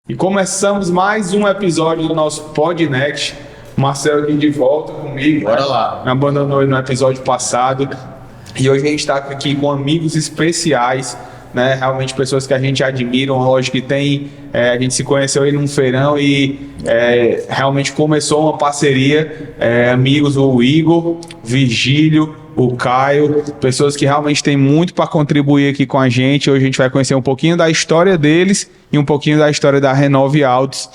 E começamos mais um episódio do nosso Podnext. Marcelo aqui de volta comigo. Bora lá. Me abandonou no episódio passado. E hoje a gente está aqui com amigos especiais, né? Realmente pessoas que a gente admira, uma loja que tem... a gente se conheceu aí num feirão e realmente começou uma parceria. Amigos, o Igor, Virgílio, o Caio, pessoas que realmente têm muito para contribuir aqui com a gente. Hoje a gente vai conhecer um pouquinho da história deles e um pouquinho da história da Renove Autos,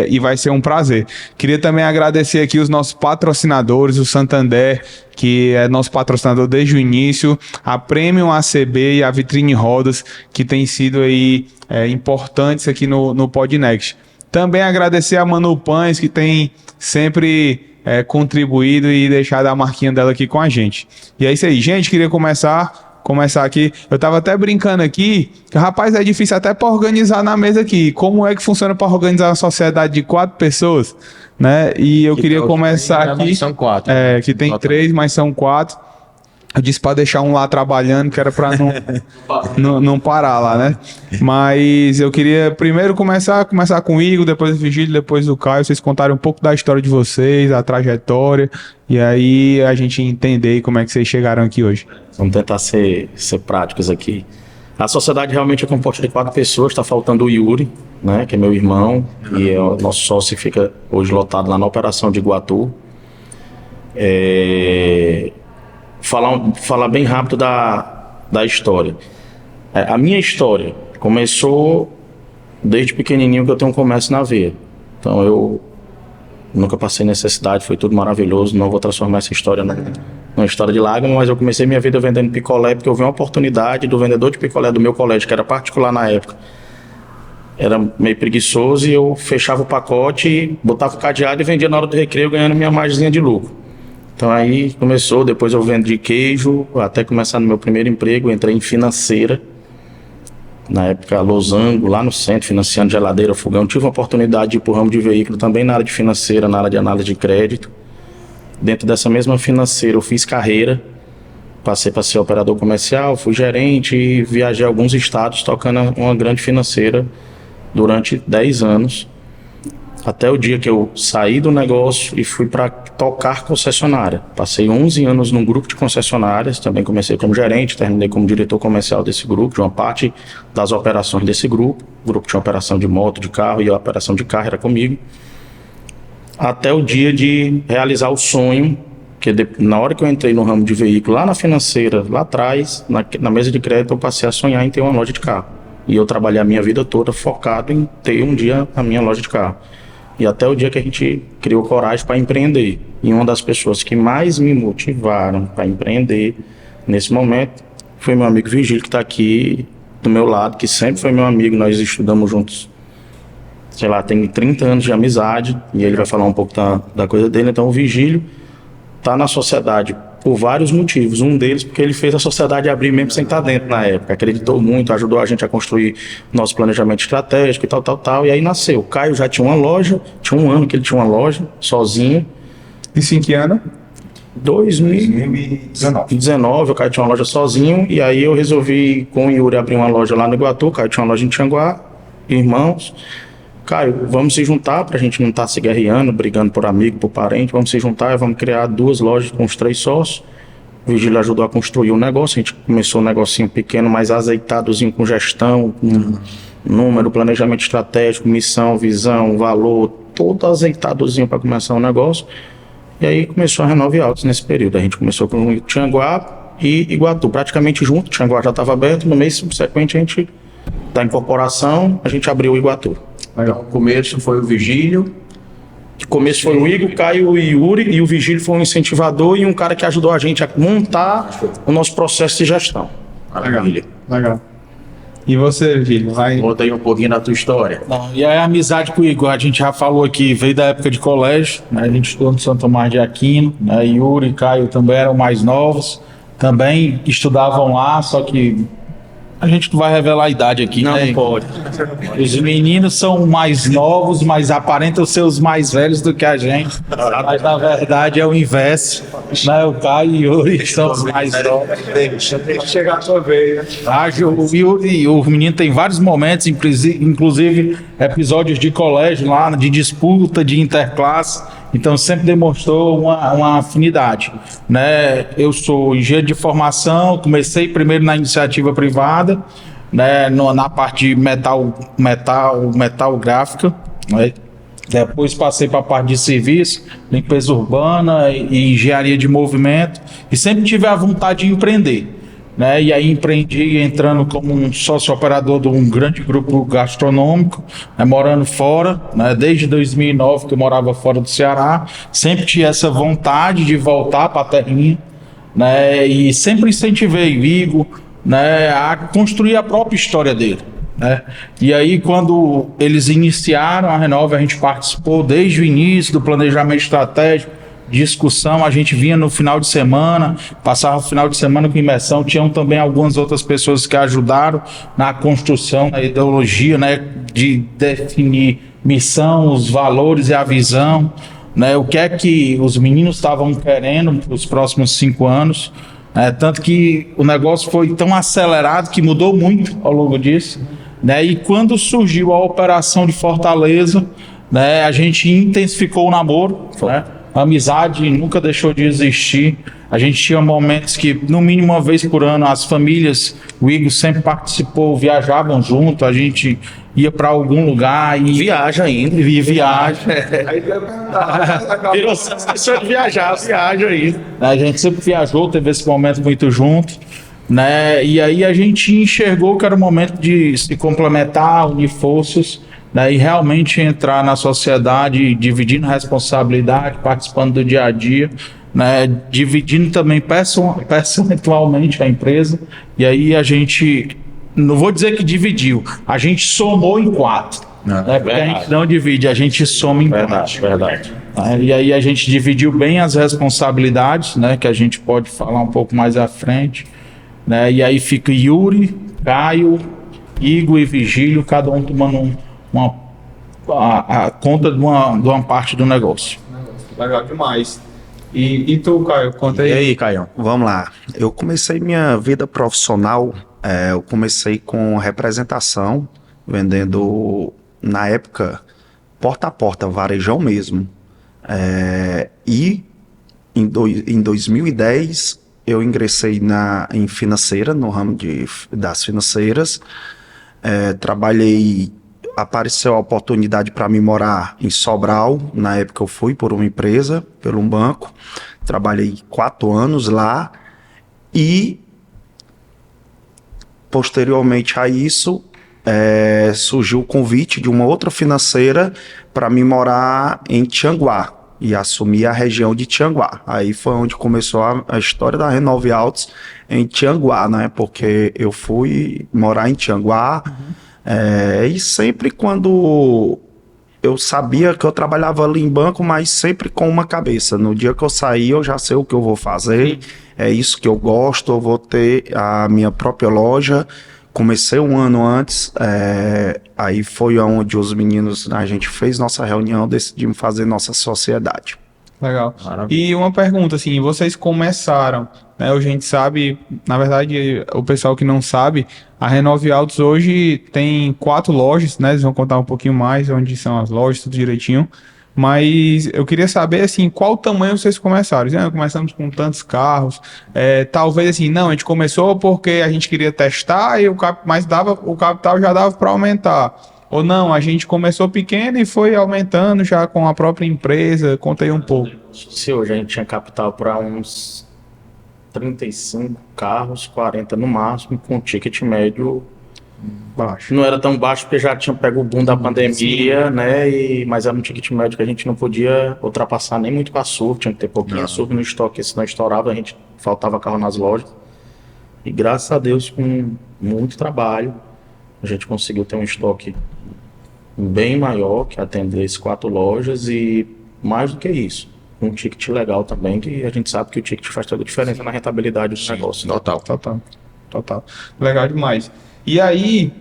e vai ser um prazer. Queria também agradecer aqui os nossos patrocinadores, o Santander, que é nosso patrocinador desde o início, a Premium ACB e a Vitrine Rodas, que tem sido aí importantes aqui no Podnext. Também agradecer a Manu Pães, que tem sempre contribuído e deixado a marquinha dela aqui com a gente. E é isso aí, gente, queria começar aqui. Eu tava até brincando aqui, que rapaz, é difícil até para organizar na mesa aqui. Como é que funciona para organizar uma sociedade de 4 pessoas, né? E eu queria começar aqui. São 4. Que tem 3, mas são 4. Eu disse para deixar um lá trabalhando, que era para não parar lá, né? Mas eu queria primeiro começar com o Igor, depois o Vigílio, depois o Caio. Vocês contarem um pouco da história de vocês, a trajetória, e aí a gente entender como é que vocês chegaram aqui hoje. Vamos tentar ser práticos aqui. A sociedade realmente é composta de 4 pessoas. Está faltando o Yuri, né, que é meu irmão, e é o nosso sócio, que fica hoje lotado lá na operação de Iguatu. Falar bem rápido da história. A minha história começou desde pequenininho, que eu tenho um comércio na veia. Então eu nunca passei necessidade, foi tudo maravilhoso. Não vou transformar essa história numa história de lágrimas, mas eu comecei minha vida vendendo picolé, porque eu vi uma oportunidade do vendedor de picolé do meu colégio, que era particular na época. Era meio preguiçoso e eu fechava o pacote, botava o cadeado e vendia na hora do recreio, ganhando minha margenzinha de lucro. Então aí começou, depois eu vendi queijo, até começar no meu primeiro emprego, entrei em financeira. Na época, Losango, lá no centro, financiando geladeira, fogão. Tive uma oportunidade de ir para o ramo de veículo, também na área de financeira, na área de análise de crédito. Dentro dessa mesma financeira, eu fiz carreira, passei para ser operador comercial, fui gerente e viajei a alguns estados tocando uma grande financeira durante 10 anos. Até o dia que eu saí do negócio e fui para tocar concessionária. Passei 11 anos num grupo de concessionárias, também comecei como gerente, terminei como diretor comercial desse grupo, de uma parte das operações desse grupo. O grupo tinha operação de moto, de carro, e a operação de carro era comigo. Até o dia de realizar o sonho, que na hora que eu entrei no ramo de veículo, lá na financeira, lá atrás, na mesa de crédito, eu passei a sonhar em ter uma loja de carro. E eu trabalhei a minha vida toda focado em ter um dia a minha loja de carro. E até o dia que a gente criou coragem para empreender. E uma das pessoas que mais me motivaram para empreender nesse momento foi meu amigo Virgílio, que está aqui do meu lado, que sempre foi meu amigo. Nós estudamos juntos, sei lá, tem 30 anos de amizade, e ele vai falar um pouco da coisa dele. Então o Virgílio está na sociedade por vários motivos. Um deles porque ele fez a sociedade abrir mesmo sem estar dentro na época. Acreditou muito, ajudou a gente a construir nosso planejamento estratégico e tal. E aí nasceu. O Caio já tinha uma loja, tinha um ano que ele tinha uma loja, sozinho. Isso em que ano? 2019, o Caio tinha uma loja sozinho. E aí eu resolvi, com o Yuri, abrir uma loja lá no Iguatu. O Caio tinha uma loja em Tianguá, irmãos. Caio, vamos se juntar pra gente não estar se guerreando, brigando por amigo, por parente. Vamos se juntar e vamos criar 2 lojas com os 3 sócios. O Virgílio ajudou a construir o negócio. A gente começou um negocinho pequeno, mais azeitadozinho, com gestão, com número, planejamento estratégico, missão, visão, valor, todo azeitadozinho para começar o negócio. E aí começou a Renove Autos nesse período. A gente começou com Tianguá e Iguatu, praticamente junto. Tianguá já estava aberto. No mês subsequente, a gente, da incorporação, a gente abriu o Iguatu. Então, o começo foi o Virgílio. O começo foi o Igor, o Caio e o Yuri, e o Virgílio foi um incentivador e um cara que ajudou a gente a montar o nosso processo de gestão. Legal. E você, Virgílio? Conta aí um pouquinho da tua história. E a amizade com o Igor, a gente já falou aqui, veio da época de colégio, né? A gente estudou no Santo Tomás de Aquino, né? Yuri e Caio também eram mais novos, também estudavam lá, só que A gente não vai revelar a idade aqui, Não, né? não pode. Os meninos são mais novos, mas aparentam ser os mais velhos do que a gente. Mas na verdade é o inverso. Né? O Caio e o Yuri são os mais novos. Deixa chegar a sua vez, né? O Yuri, o menino tem vários momentos, inclusive episódios de colégio lá, de disputa, de interclasse. Então sempre demonstrou uma afinidade, né? Eu sou engenheiro de formação, comecei primeiro na iniciativa privada, né? Na parte de metal gráfica, né? Depois passei para a parte de serviço, limpeza urbana e engenharia de movimento, e sempre tive a vontade de empreender, né? E aí empreendi entrando como um sócio-operador de um grande grupo gastronômico, né? Morando fora, né? Desde 2009 que eu morava fora do Ceará, sempre tinha essa vontade de voltar para a terrinha, né? E sempre incentivei o Igor, né? A construir a própria história dele, né? E aí quando eles iniciaram a Renove, a gente participou desde o início do planejamento estratégico, discussão, a gente vinha no final de semana, passava o final de semana com imersão, tinham também algumas outras pessoas que ajudaram na construção, na ideologia, né, de definir missão, os valores e a visão, né, o que é que os meninos estavam querendo para os próximos 5 anos, tanto que o negócio foi tão acelerado que mudou muito ao longo disso, né, e quando surgiu a operação de Fortaleza, né, a gente intensificou o namoro, né? A amizade nunca deixou de existir. A gente tinha momentos que, no mínimo uma vez por ano, as famílias, o Igor sempre participou, viajavam junto, a gente ia para algum lugar e Viaja ainda. e viaja. Aí vai perguntar. Virou sensação de viaja ainda. A gente sempre viajou, teve esse momento muito junto, né? E aí a gente enxergou que era o momento de se complementar, unir forças, né, e realmente entrar na sociedade, dividindo responsabilidade, participando do dia a dia, né, dividindo também percentualmente a empresa. E aí a gente, não vou dizer que dividiu, a gente somou em 4. Né, porque a gente não divide, a gente soma em 4. Verdade. E aí a gente dividiu bem as responsabilidades, né, que a gente pode falar um pouco mais à frente, né, e aí fica Yuri, Caio, Igor e Vigílio, cada um tomando a conta de uma parte do negócio. Legal demais. E tu, Caio, conta E aí. aí, Caio? Vamos lá. Eu comecei minha vida profissional, eu comecei com representação, vendendo, na época, porta a porta, varejão mesmo. E em 2010 eu ingressei em financeira, no ramo das financeiras. Trabalhei, apareceu a oportunidade para mim morar em Sobral. Na época eu fui por uma empresa, por um banco. Trabalhei 4 anos lá e posteriormente a isso surgiu o convite de uma outra financeira para mim morar em Tianguá e assumir a região de Tianguá. Aí foi onde começou a história da Renove Autos em Tianguá, né? Porque eu fui morar em Tianguá. E sempre quando eu sabia que eu trabalhava ali em banco, mas sempre com uma cabeça. No dia que eu sair, eu já sei o que eu vou fazer, é isso que eu gosto, eu vou ter a minha própria loja. Comecei um ano antes, aí foi onde os meninos, a gente fez nossa reunião, decidimos fazer nossa sociedade. Legal. E uma pergunta, assim, vocês começaram, né? A gente sabe, na verdade, o pessoal que não sabe, a Renove Autos hoje tem 4 lojas, né? Eles vão contar um pouquinho mais onde são as lojas, tudo direitinho. Mas eu queria saber, assim, qual tamanho vocês começaram? Começamos com tantos carros. Talvez, assim, não, a gente começou porque a gente queria testar e o capital já dava para aumentar. Ou não, a gente começou pequeno e foi aumentando já com a própria empresa. Conta aí um pouco. Se hoje a gente tinha capital para uns 35 carros, 40 no máximo, com ticket médio baixo. Não era tão baixo porque já tinha pego o boom da pandemia, né? Mas era um ticket médio que a gente não podia ultrapassar nem muito com a SUV, tinha que ter pouquinho SUV no estoque, senão estourava, faltava carro nas lojas. E graças a Deus, com muito trabalho, a gente conseguiu ter um estoque bem maior, que atendesse 4 lojas e mais do que isso, um ticket legal também, que a gente sabe que o ticket faz toda a diferença na rentabilidade do negócio. Né? Total. Legal demais. E aí,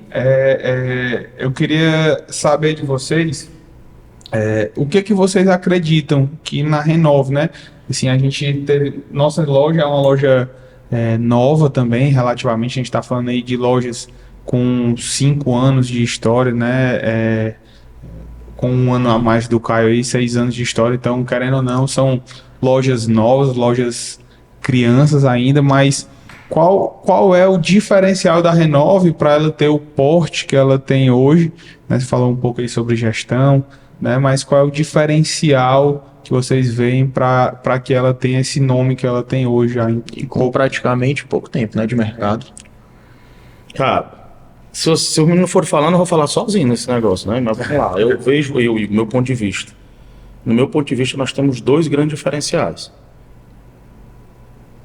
eu queria saber de vocês o que vocês acreditam que na Renove, né? Assim, a gente teve... Nossa loja é uma loja nova também, relativamente. A gente está falando aí de lojas com 5 anos de história, né? Com 1 ano a mais do Caio aí, 6 anos de história. Então, querendo ou não, são lojas novas, lojas crianças ainda, mas qual é o diferencial da Renove para ela ter o porte que ela tem hoje, né? Você falou um pouco aí sobre gestão, né? Mas qual é o diferencial que vocês veem para que ela tenha esse nome que ela tem hoje já E com praticamente pouco tempo, né, de mercado. Cara, se o menino for falando, eu vou falar sozinho nesse negócio, né? Mas vamos lá, eu vejo o meu ponto de vista. No meu ponto de vista, nós temos 2 grandes diferenciais.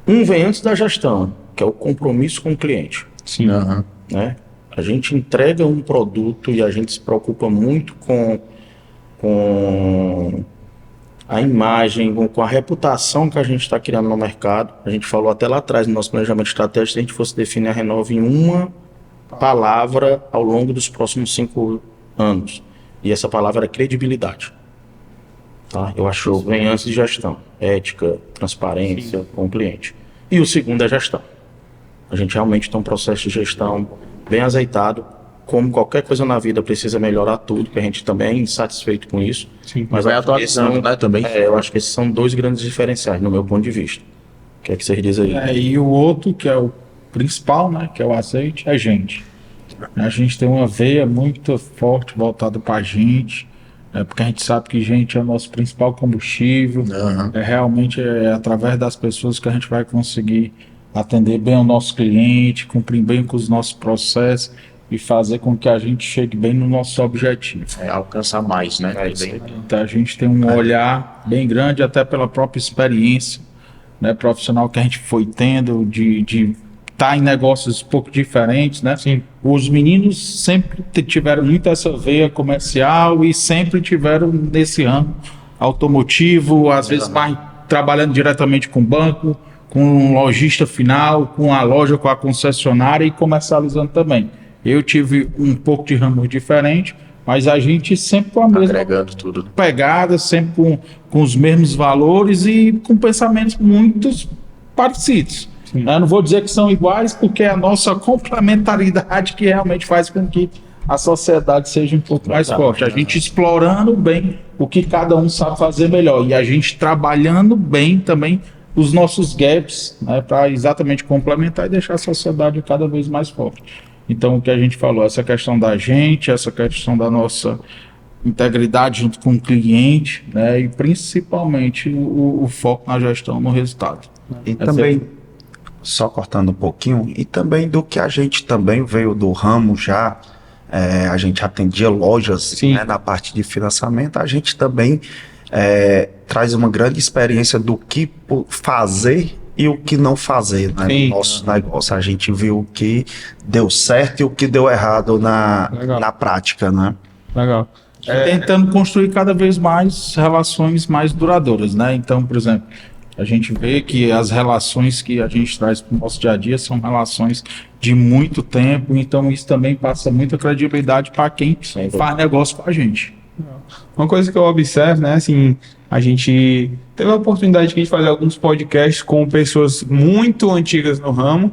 Um vem antes da gestão, que é o compromisso com o cliente. Sim. Aham. Né? A gente entrega um produto e a gente se preocupa muito com a imagem, com a reputação que a gente está criando no mercado. A gente falou até lá atrás no nosso planejamento estratégico, se a gente fosse definir a Renove em uma palavra ao longo dos próximos 5 anos. E essa palavra é credibilidade. Tá? Eu acho que vem antes de gestão. Ética, transparência com o cliente. E o segundo é gestão. A gente realmente tem um processo de gestão bem azeitado. Como qualquer coisa na vida precisa melhorar tudo, que a gente também é insatisfeito com isso. Sim. Mas vai acho que atualizando, esses são- né, também. Eu acho que esses são 2 grandes diferenciais, no meu ponto de vista. O que é que vocês dizem aí? E o outro, que é o principal, né, que é o azeite, é gente. A gente tem uma veia muito forte voltada para a gente, porque a gente sabe que gente é o nosso principal combustível. Aham. Realmente é através das pessoas que a gente vai conseguir atender bem o nosso cliente, cumprir bem com os nossos processos e fazer com que a gente chegue bem no nosso objetivo. Alcançar mais, né? É isso aí. Então a gente tem um olhar bem grande, até pela própria experiência, né, profissional que a gente foi tendo de estar em negócios um pouco diferentes, né? Sim. Os meninos sempre tiveram muito essa veia comercial e sempre tiveram nesse ramo automotivo, às vezes mais trabalhando diretamente com o banco, com um lojista final, com a loja, com a concessionária e comercializando também. Eu tive um pouco de ramo diferente, mas a gente sempre com a mesma Agregando tudo. pegada, sempre com os mesmos valores e com pensamentos muito parecidos. Eu não vou dizer que são iguais, porque é a nossa complementaridade que realmente faz com que a sociedade seja um pouco mais forte. A gente explorando bem o que cada um sabe fazer melhor e a gente trabalhando bem também os nossos gaps, né, para exatamente complementar e deixar a sociedade cada vez mais forte. Então, o que a gente falou, essa questão da gente, essa questão da nossa integridade junto com o cliente, né, e principalmente o foco na gestão, no resultado. E também, só cortando um pouquinho, e também do que a gente também veio do ramo já, a gente atendia lojas, Sim. né, na parte de financiamento, a gente também traz uma grande experiência do que fazer e o que não fazer, né, Sim. no nosso negócio. A gente viu o que deu certo e o que deu errado Legal. na prática, né? Legal. Tentando construir cada vez mais relações mais duradouras, né? Então, por exemplo, a gente vê que as relações que a gente traz para o nosso dia a dia são relações de muito tempo, então isso também passa muita credibilidade para quem faz negócio com a gente. Uma coisa que eu observo, né, assim, a gente teve a oportunidade de a gente fazer alguns podcasts com pessoas muito antigas no ramo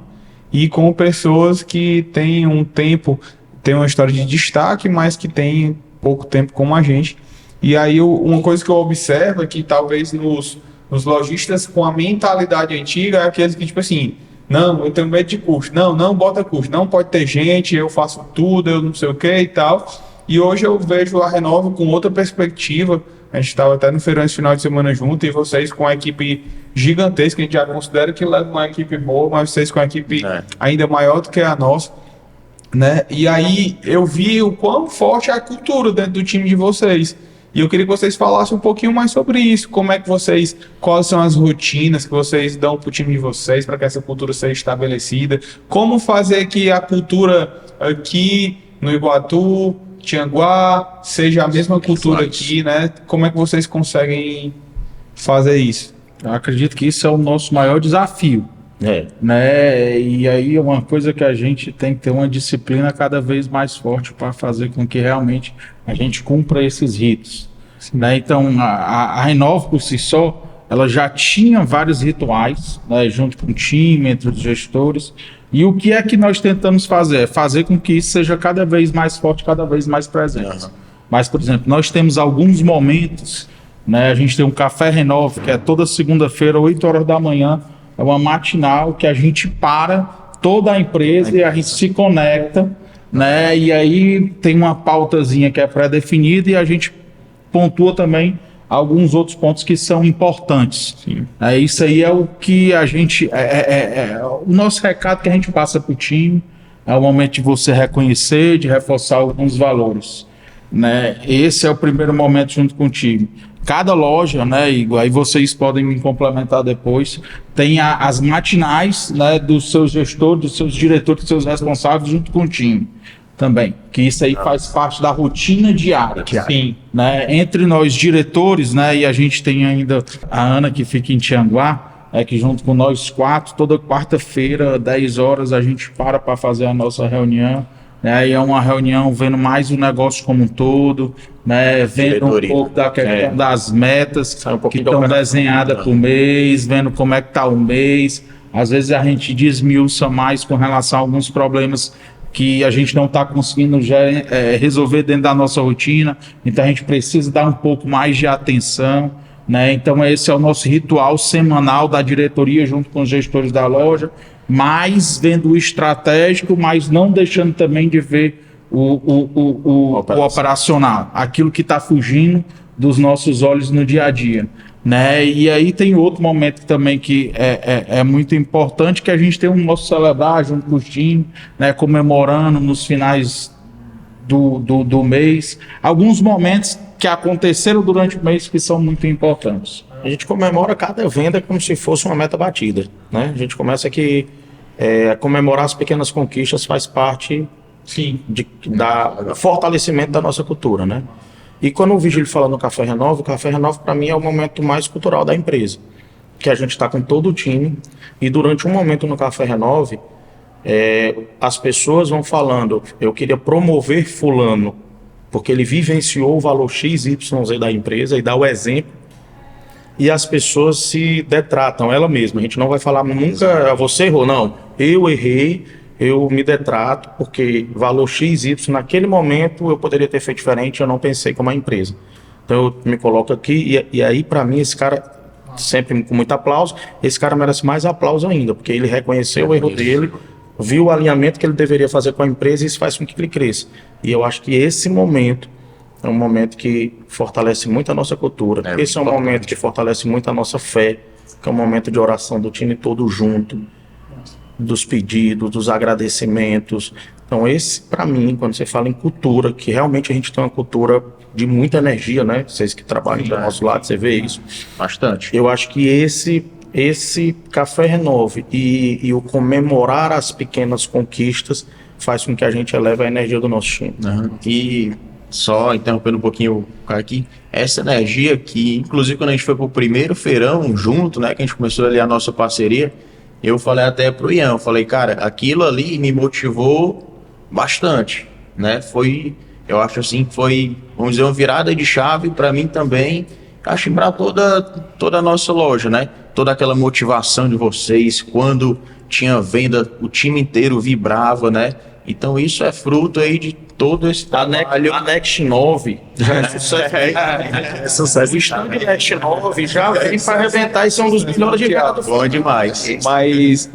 e com pessoas que têm um tempo, têm uma história de destaque, mas que têm pouco tempo como a gente. E aí uma coisa que eu observo é que talvez nos lojistas com a mentalidade antiga é aqueles que, tipo assim, não, eu tenho medo de custo, não bota custo, não pode ter gente, eu faço tudo, eu não sei o que e tal. E hoje eu vejo a Renove com outra perspectiva. A gente estava até no feirão esse final de semana junto, e vocês com uma equipe gigantesca, a gente já considera que leva uma equipe boa, mas vocês com uma equipe ainda maior do que a nossa, né? E aí eu vi o quão forte é a cultura dentro do time de vocês. E eu queria que vocês falassem um pouquinho mais sobre isso. Como é que vocês, quais são as rotinas que vocês dão para o time de vocês para que essa cultura seja estabelecida? Como fazer que a cultura aqui no Iguatu, Tianguá, seja a mesma cultura aqui, né? Como é que vocês conseguem fazer isso? Eu acredito que isso é o nosso maior desafio, Né? E aí é uma coisa que a gente tem que ter uma disciplina cada vez mais forte para fazer com que realmente a gente cumpra esses ritos. Né? Então, a Renove por si só, ela já tinha vários rituais, né, junto com o time, entre os gestores. E o que é que nós tentamos fazer? É fazer com que isso seja cada vez mais forte, cada vez mais presente. Mas, por exemplo, nós temos alguns momentos, né, a gente tem um Café Renove, que é toda segunda-feira, 8 horas da manhã, é uma matinal que a gente para toda a empresa e a gente se conecta, né, e aí tem uma pautazinha que é pré-definida e a gente pontua também alguns outros pontos que são importantes. Isso aí é o que a gente... o nosso recado que a gente passa para o time, é o momento de você reconhecer, de reforçar alguns valores. Né? Esse é o primeiro momento junto com o time. Cada loja, né, e aí vocês podem me complementar depois, tem as matinais, né, dos seus gestores, dos seus diretores, dos seus responsáveis junto com o time. Também, que isso aí faz parte da rotina diária. Sim. Né? Entre nós diretores, né, e a gente tem ainda a Ana que fica em Tianguá, que junto com nós 4, toda quarta-feira, 10 horas, a gente para fazer a nossa reunião. Né? E é uma reunião vendo mais o negócio como um todo, né? Vendo um pouco da questão das metas que estão desenhadas por mês, vendo como é que está o mês. Às vezes a gente desmiuça mais com relação a alguns problemas que a gente não está conseguindo resolver dentro da nossa rotina, então a gente precisa dar um pouco mais de atenção, né? Então esse é o nosso ritual semanal da diretoria junto com os gestores da loja, mas vendo o estratégico, mas não deixando também de ver o operacional, aquilo que está fugindo dos nossos olhos no dia a dia. Né? E aí tem outro momento também que é muito importante, que a gente tem um nosso celebrar junto com o time, né? Comemorando nos finais do mês, alguns momentos que aconteceram durante o mês que são muito importantes. A gente comemora cada venda como se fosse uma meta batida, né? A gente começa que comemorar as pequenas conquistas faz parte da fortalecimento da nossa cultura, né? E quando o Vigílio fala no Café Renove, o Café Renove para mim é o momento mais cultural da empresa, que a gente está com todo o time e durante um momento no Café Renove, as pessoas vão falando, eu queria promover fulano, porque ele vivenciou o valor XYZ da empresa e dá o exemplo, e as pessoas se detratam, ela mesma. A gente não vai falar nunca, você errou, não, eu errei, eu me detrato, porque valor XY, naquele momento eu poderia ter feito diferente, eu não pensei como a empresa. Então eu me coloco aqui, e aí para mim esse cara, sempre com muito aplauso, esse cara merece mais aplauso ainda, porque ele reconheceu o erro dele, viu o alinhamento que ele deveria fazer com a empresa e isso faz com que ele cresça. E eu acho que esse momento é um momento que fortalece muito a nossa cultura, esse é um momento que fortalece muito a nossa fé, que é um momento de oração do time todo junto, dos pedidos, dos agradecimentos. Então esse, para mim, quando você fala em cultura, que realmente a gente tem uma cultura de muita energia, né? Vocês que trabalham do nosso lado, você vê isso. Bastante. Eu acho que esse Café Renove e o comemorar as pequenas conquistas faz com que a gente eleve a energia do nosso time. E só interrompendo um pouquinho o cara aqui, essa energia que, inclusive quando a gente foi pro primeiro feirão junto, né? Que a gente começou ali a nossa parceria, eu falei até pro Ian, eu falei, cara, aquilo ali me motivou bastante, né? Foi, eu acho assim, foi, vamos dizer, uma virada de chave para mim também, acho que para toda a nossa loja, né? Toda aquela motivação de vocês, quando tinha venda, o time inteiro vibrava, né? Então isso é fruto aí de todo esse trabalho. A Next 9 é sucesso. O stand Next 9 já vem para arrebentar e são dos melhores de venda do Bom demais.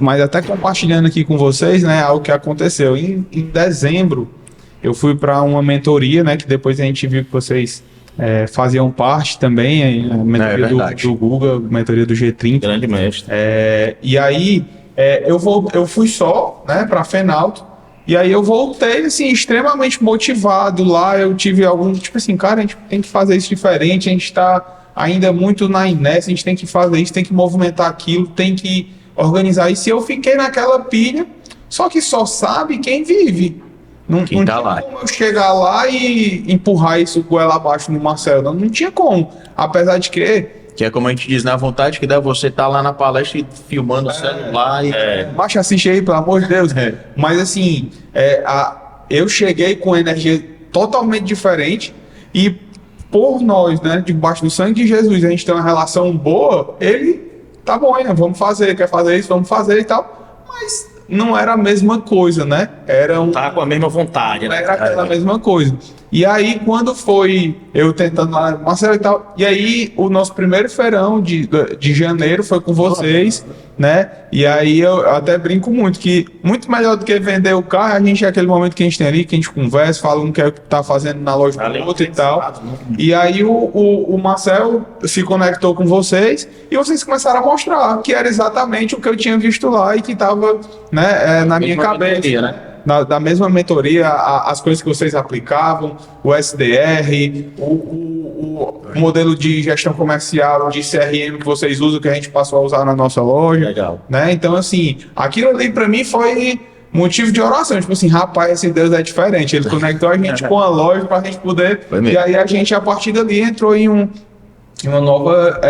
Mas até compartilhando aqui com vocês, né, algo que aconteceu. Em dezembro, eu fui para uma mentoria, né, que depois a gente viu que vocês faziam parte também, a mentoria do Google, a mentoria do G30. Grande mestre. E aí, eu fui só, né, para a Fenalto. E aí eu voltei, assim, extremamente motivado lá, eu tive algum, tipo assim, cara, a gente tem que fazer isso diferente, a gente tá ainda muito na inércia, a gente tem que fazer isso, tem que movimentar aquilo, tem que organizar isso. E eu fiquei naquela pilha, só que só sabe quem vive. Não tinha como eu chegar lá e empurrar isso goela abaixo no Marcelo, não tinha como. Apesar de que Que é como a gente diz, na vontade que dá você estar lá na palestra e filmando o celular. Baixa, assiste aí, pelo amor de Deus. Mas assim, eu cheguei com energia totalmente diferente e por nós, né, debaixo do sangue de Jesus, a gente tem uma relação boa, ele, tá bom, né, vamos fazer, quer fazer isso, vamos fazer e tal. Mas não era a mesma coisa, né? Era Tá com a mesma vontade, não né? era aquela mesma coisa. E aí, quando foi eu tentando lá, Marcelo e tal, e aí o nosso primeiro feirão de janeiro foi com vocês, né? E aí eu até brinco muito, que muito melhor do que vender o carro, a gente é aquele momento que a gente tem ali, que a gente conversa, fala um que é o que tá fazendo na loja do outro e tal. E aí o Marcel se conectou com vocês e vocês começaram a mostrar que era exatamente o que eu tinha visto lá e que tava, né, na minha cabeça. Mentoria, né? Da mesma mentoria, as coisas que vocês aplicavam, o SDR, o modelo de gestão comercial, de CRM que vocês usam, que a gente passou a usar na nossa loja. Legal. Né? Então, assim, aquilo ali para mim foi motivo de oração. Tipo assim, rapaz, esse Deus é diferente. Ele conectou a gente com a loja para a gente poder. E aí a gente, a partir dali, entrou em uma nova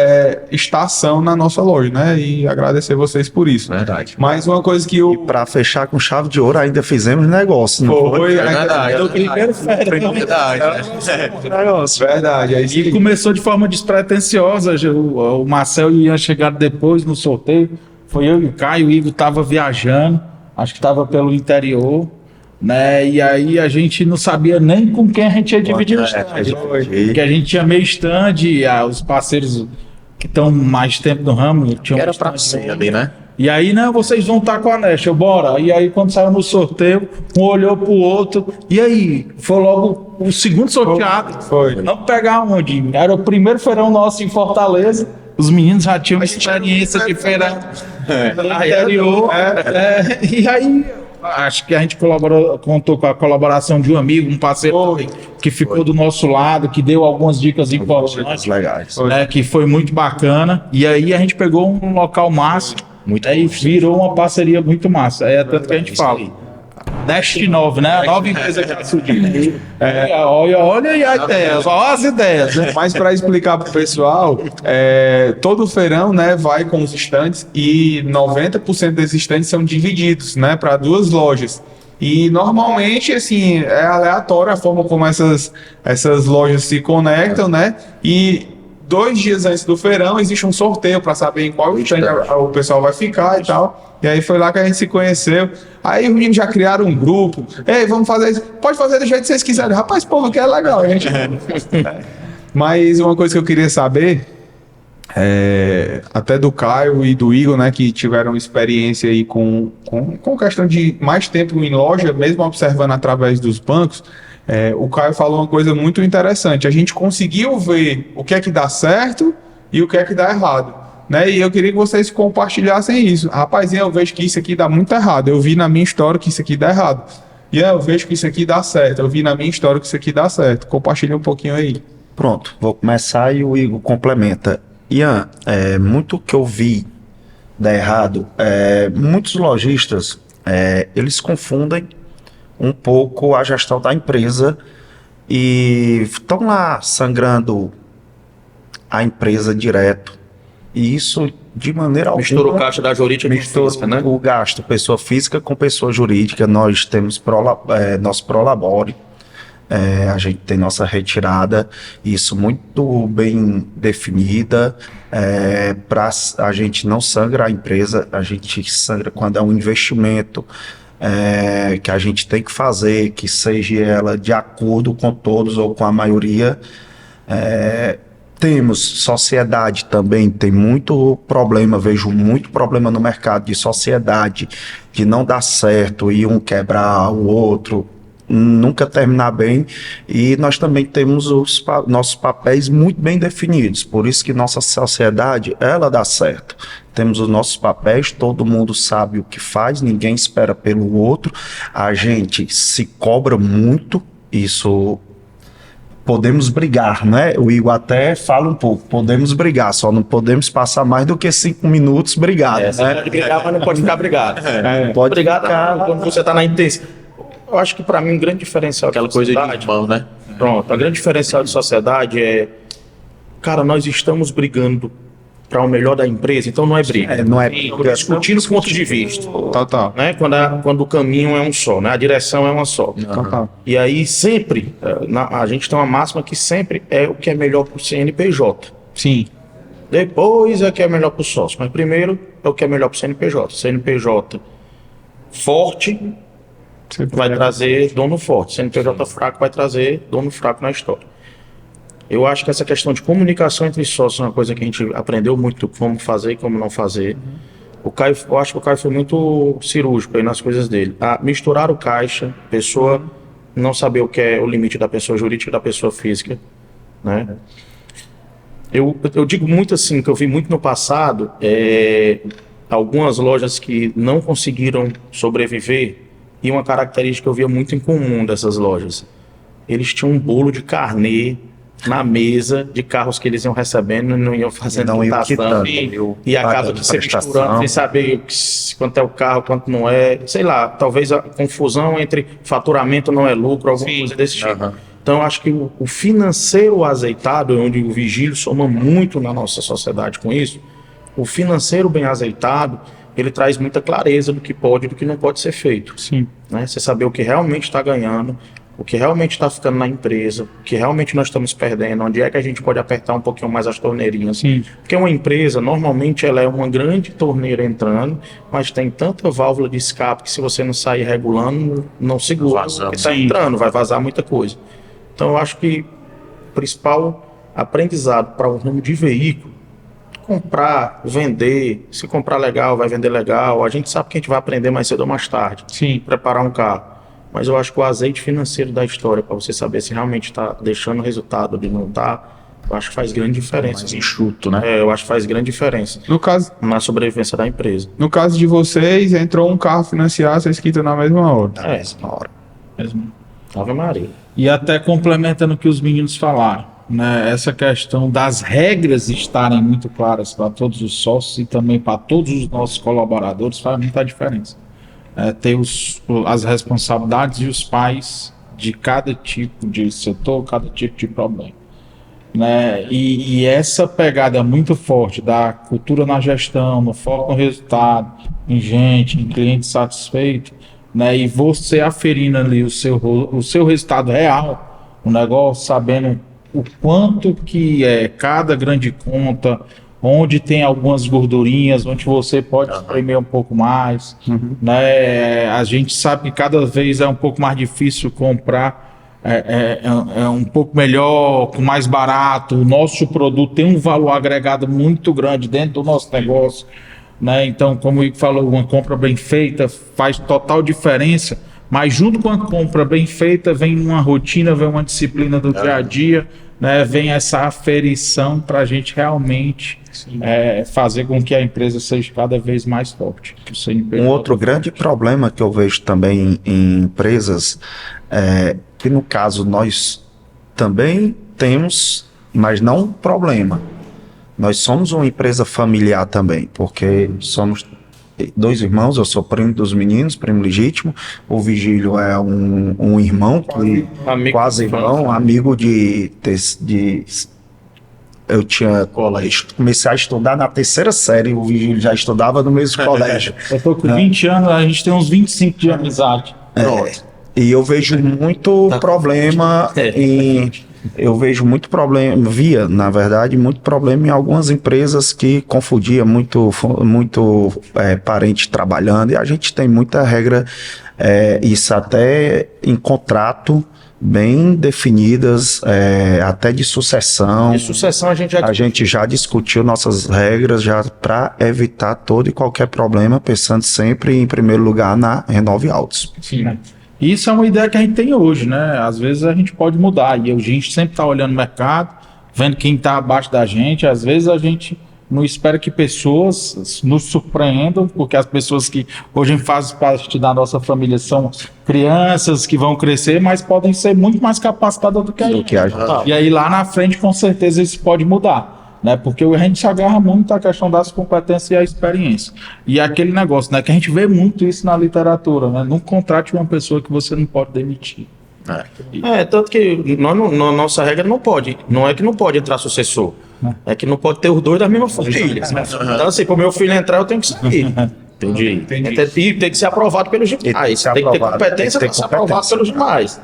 estação na nossa loja, né? E agradecer vocês por isso. Verdade. Mas uma coisa que E para fechar com chave de ouro, ainda fizemos negócio. Não foi? Verdade. Do primeiro feirão. Verdade. Aí E começou de forma despretensiosa. O Marcel e o Ian chegaram depois no sorteio. Foi eu e o Caio. O Igor estava viajando, acho que estava pelo interior, né? E aí a gente não sabia nem com quem a gente ia dividir o stand. Porque a gente tinha meio stand, os parceiros que estão mais tempo no ramo tinham Era um pra stand ser ali, né? E aí, não, vocês vão estar com a Nest, bora. E aí, quando saiu no sorteio, um olhou pro outro. E aí, foi logo o segundo sorteado. Foi. Não pegar onde? Era o primeiro feirão nosso em Fortaleza. Os meninos já tinham experiência de feirão no interior. E aí, acho que a gente contou com a colaboração de um amigo, um parceiro que ficou do nosso lado, que deu algumas dicas importantes, Legais. né, que foi muito bacana. E aí a gente pegou um local massa. Muito E virou uma parceria muito massa. É tanto que a gente fala. Nest 9, né? A nova empresa que surgiu. Olha aí as ideias, olha as ideias, né? Mas para explicar para o pessoal, todo feirão, né, vai com os estandes e 90% desses estandes são divididos, né, para duas lojas. E normalmente, assim, é aleatório a forma como essas lojas se conectam, né? E 2 dias antes do feirão existe um sorteio para saber em qual stand o pessoal vai ficar e tal. E aí foi lá que a gente se conheceu. Aí os meninos já criaram um grupo. Ei, vamos fazer isso. Pode fazer do jeito que vocês quiserem. Rapaz, povo, que é legal. A gente... Mas uma coisa que eu queria saber, até do Caio e do Igor, né, que tiveram experiência aí com questão de mais tempo em loja, mesmo observando através dos bancos. O Caio falou uma coisa muito interessante. A gente conseguiu ver o que é que dá certo e o que é que dá errado, né? E eu queria que vocês compartilhassem isso. Rapazinho, eu vejo que isso aqui dá muito errado. Eu vi na minha história que isso aqui dá errado. E eu vejo que isso aqui dá certo. Eu vi na minha história que isso aqui dá certo. Compartilha um pouquinho aí. Pronto, vou começar e o Igor complementa. Ian, muito que eu vi dar errado, muitos lojistas, eles confundem um pouco a gestão da empresa e estão lá sangrando a empresa direto. E isso, de maneira alguma... Mistura o caixa da jurídica com mistura física, né? o gasto, pessoa física com pessoa jurídica. Nós temos nosso Prolabore, a gente tem nossa retirada, isso muito bem definida, para a gente não sangra a empresa, a gente sangra quando é um investimento que a gente tem que fazer, que seja ela de acordo com todos ou com a maioria. Temos sociedade também, tem muito problema, vejo muito problema no mercado de sociedade, de não dar certo e um quebrar o outro, nunca terminar bem, e nós também temos nossos papéis muito bem definidos, por isso que nossa sociedade, ela dá certo. Temos os nossos papéis, todo mundo sabe o que faz, ninguém espera pelo outro, a gente se cobra muito, isso... Podemos brigar, né? O Igor até fala um pouco, podemos brigar, só não podemos passar mais do que 5 minutos brigados, Você né? pode brigar, mas não pode ficar brigado. Pode Brigar ficar... quando você está na intensidade. Eu acho que para mim um grande diferencial Aquela da coisa de sociedade, irmão, né? pronto, a grande diferencial de sociedade é cara, nós estamos brigando para o melhor da empresa, então não é briga. Não é Estamos discutindo os pontos de vista. Total. Né? Quando o caminho é um só, né? A direção é uma só. Total. E aí sempre, a gente tem uma máxima que sempre é o que é melhor para o CNPJ. Sim. Depois é o que é melhor para o sócio, mas primeiro é o que é melhor para o CNPJ. CNPJ forte vai trazer dono forte, CNPJ fraco vai trazer dono fraco na história. Eu acho que essa questão de comunicação entre sócios é uma coisa que a gente aprendeu muito como fazer e como não fazer. Eu acho que o Caio foi muito cirúrgico aí nas coisas dele. Misturar o caixa, pessoa não saber o que é o limite da pessoa jurídica e da pessoa física, né? Eu digo muito assim, que eu vi muito no passado, algumas lojas que não conseguiram sobreviver, e uma característica que eu via muito em comum dessas lojas. Eles tinham um bolo de carnê na mesa de carros que eles iam recebendo e não iam fazendo Não iam quitação. quitando, E acaba pagando de ser prestação. misturando, sem saber quanto é o carro, quanto não é. Sei lá, talvez a confusão entre faturamento não é lucro, alguma coisa desse tipo. Então, eu acho que o financeiro azeitado, onde o vigílio soma muito na nossa sociedade com isso, o financeiro bem azeitado, ele traz muita clareza do que pode e do que não pode ser feito. Sim. Né? Você saber o que realmente está ganhando, o que realmente está ficando na empresa, o que realmente nós estamos perdendo, onde é que a gente pode apertar um pouquinho mais as torneirinhas. Sim. Porque uma empresa, normalmente, ela é uma grande torneira entrando, mas tem tanta válvula de escape que se você não sair regulando, não segura, porque está entrando, vai vazar muita coisa. Então, eu acho que o principal aprendizado para o ramo de veículo, comprar, vender, se comprar legal, vai vender legal, a gente sabe que a gente vai aprender mais cedo ou mais tarde. Sim. Preparar um carro. Mas eu acho que o azeite financeiro da história, para você saber se realmente está deixando resultado ou não está, eu acho que faz grande diferença. Mais enxuto, né? Eu acho que faz grande diferença No caso, na sobrevivência da empresa. no caso de vocês, entrou um carro financiado, vocês quitam na mesma hora. Na hora. Ave Maria. E até complementando o que os meninos falaram, né? Essa questão das regras estarem muito claras para todos os sócios e também para todos os nossos colaboradores faz muita diferença. Ter as responsabilidades e os pais de cada tipo de setor, cada tipo de problema. Né? E essa pegada muito forte da cultura na gestão, no foco no resultado, em gente, em cliente satisfeito, né? E você aferindo ali o seu resultado real, o negócio, sabendo o quanto que é cada grande conta, onde tem algumas gordurinhas, onde você pode espremer um pouco mais, né? A gente sabe que cada vez é um pouco mais difícil comprar, é um pouco melhor, com mais barato. O nosso produto tem um valor agregado muito grande dentro do nosso negócio, né? Então, como o Igor falou, uma compra bem feita faz total diferença, mas junto com a compra bem feita vem uma rotina, vem uma disciplina do dia a dia, né? Vem essa aferição para a gente realmente fazer com que a empresa seja cada vez mais forte. Um outro grande problema que eu vejo também em empresas é que, no caso, nós também temos, mas não um problema. Nós somos uma empresa familiar também, porque somos 2 irmãos, eu sou primo dos meninos, primo legítimo, o Vigílio é um irmão, quase irmão, amigo eu tinha comecei a estudar na 3ª série, o Vigílio já estudava no mesmo colégio. Eu tô com 20 anos, a gente tem uns 25 de amizade. E eu vejo muito problema na verdade, muito problema em algumas empresas que confundia muito parente trabalhando, e a gente tem muita regra, isso até em contrato, bem definidas, até de sucessão. De sucessão a gente já discutiu nossas regras já para evitar todo e qualquer problema, pensando sempre em primeiro lugar na Renove Autos. Sim, né? Isso é uma ideia que a gente tem hoje, né? Às vezes a gente pode mudar e a gente sempre está olhando o mercado, vendo quem está abaixo da gente. Às vezes a gente não espera que pessoas nos surpreendam, porque as pessoas que hoje fazem parte da nossa família são crianças que vão crescer, mas podem ser muito mais capacitadas do que a gente. E aí lá na frente, com certeza, isso pode mudar. Né? Porque a gente se agarra muito à questão das competências e a experiência. E aquele negócio, né? Que a gente vê muito isso na literatura, né? Não contrate uma pessoa que você não pode demitir. Tanto que na nossa regra não é que não pode entrar sucessor. É que não pode ter os dois da mesma família. Então, assim, para o meu filho entrar, eu tenho que sair. Entendi. E tem que ser aprovado pelos demais. Tem que ter competência para ser aprovado pelos demais.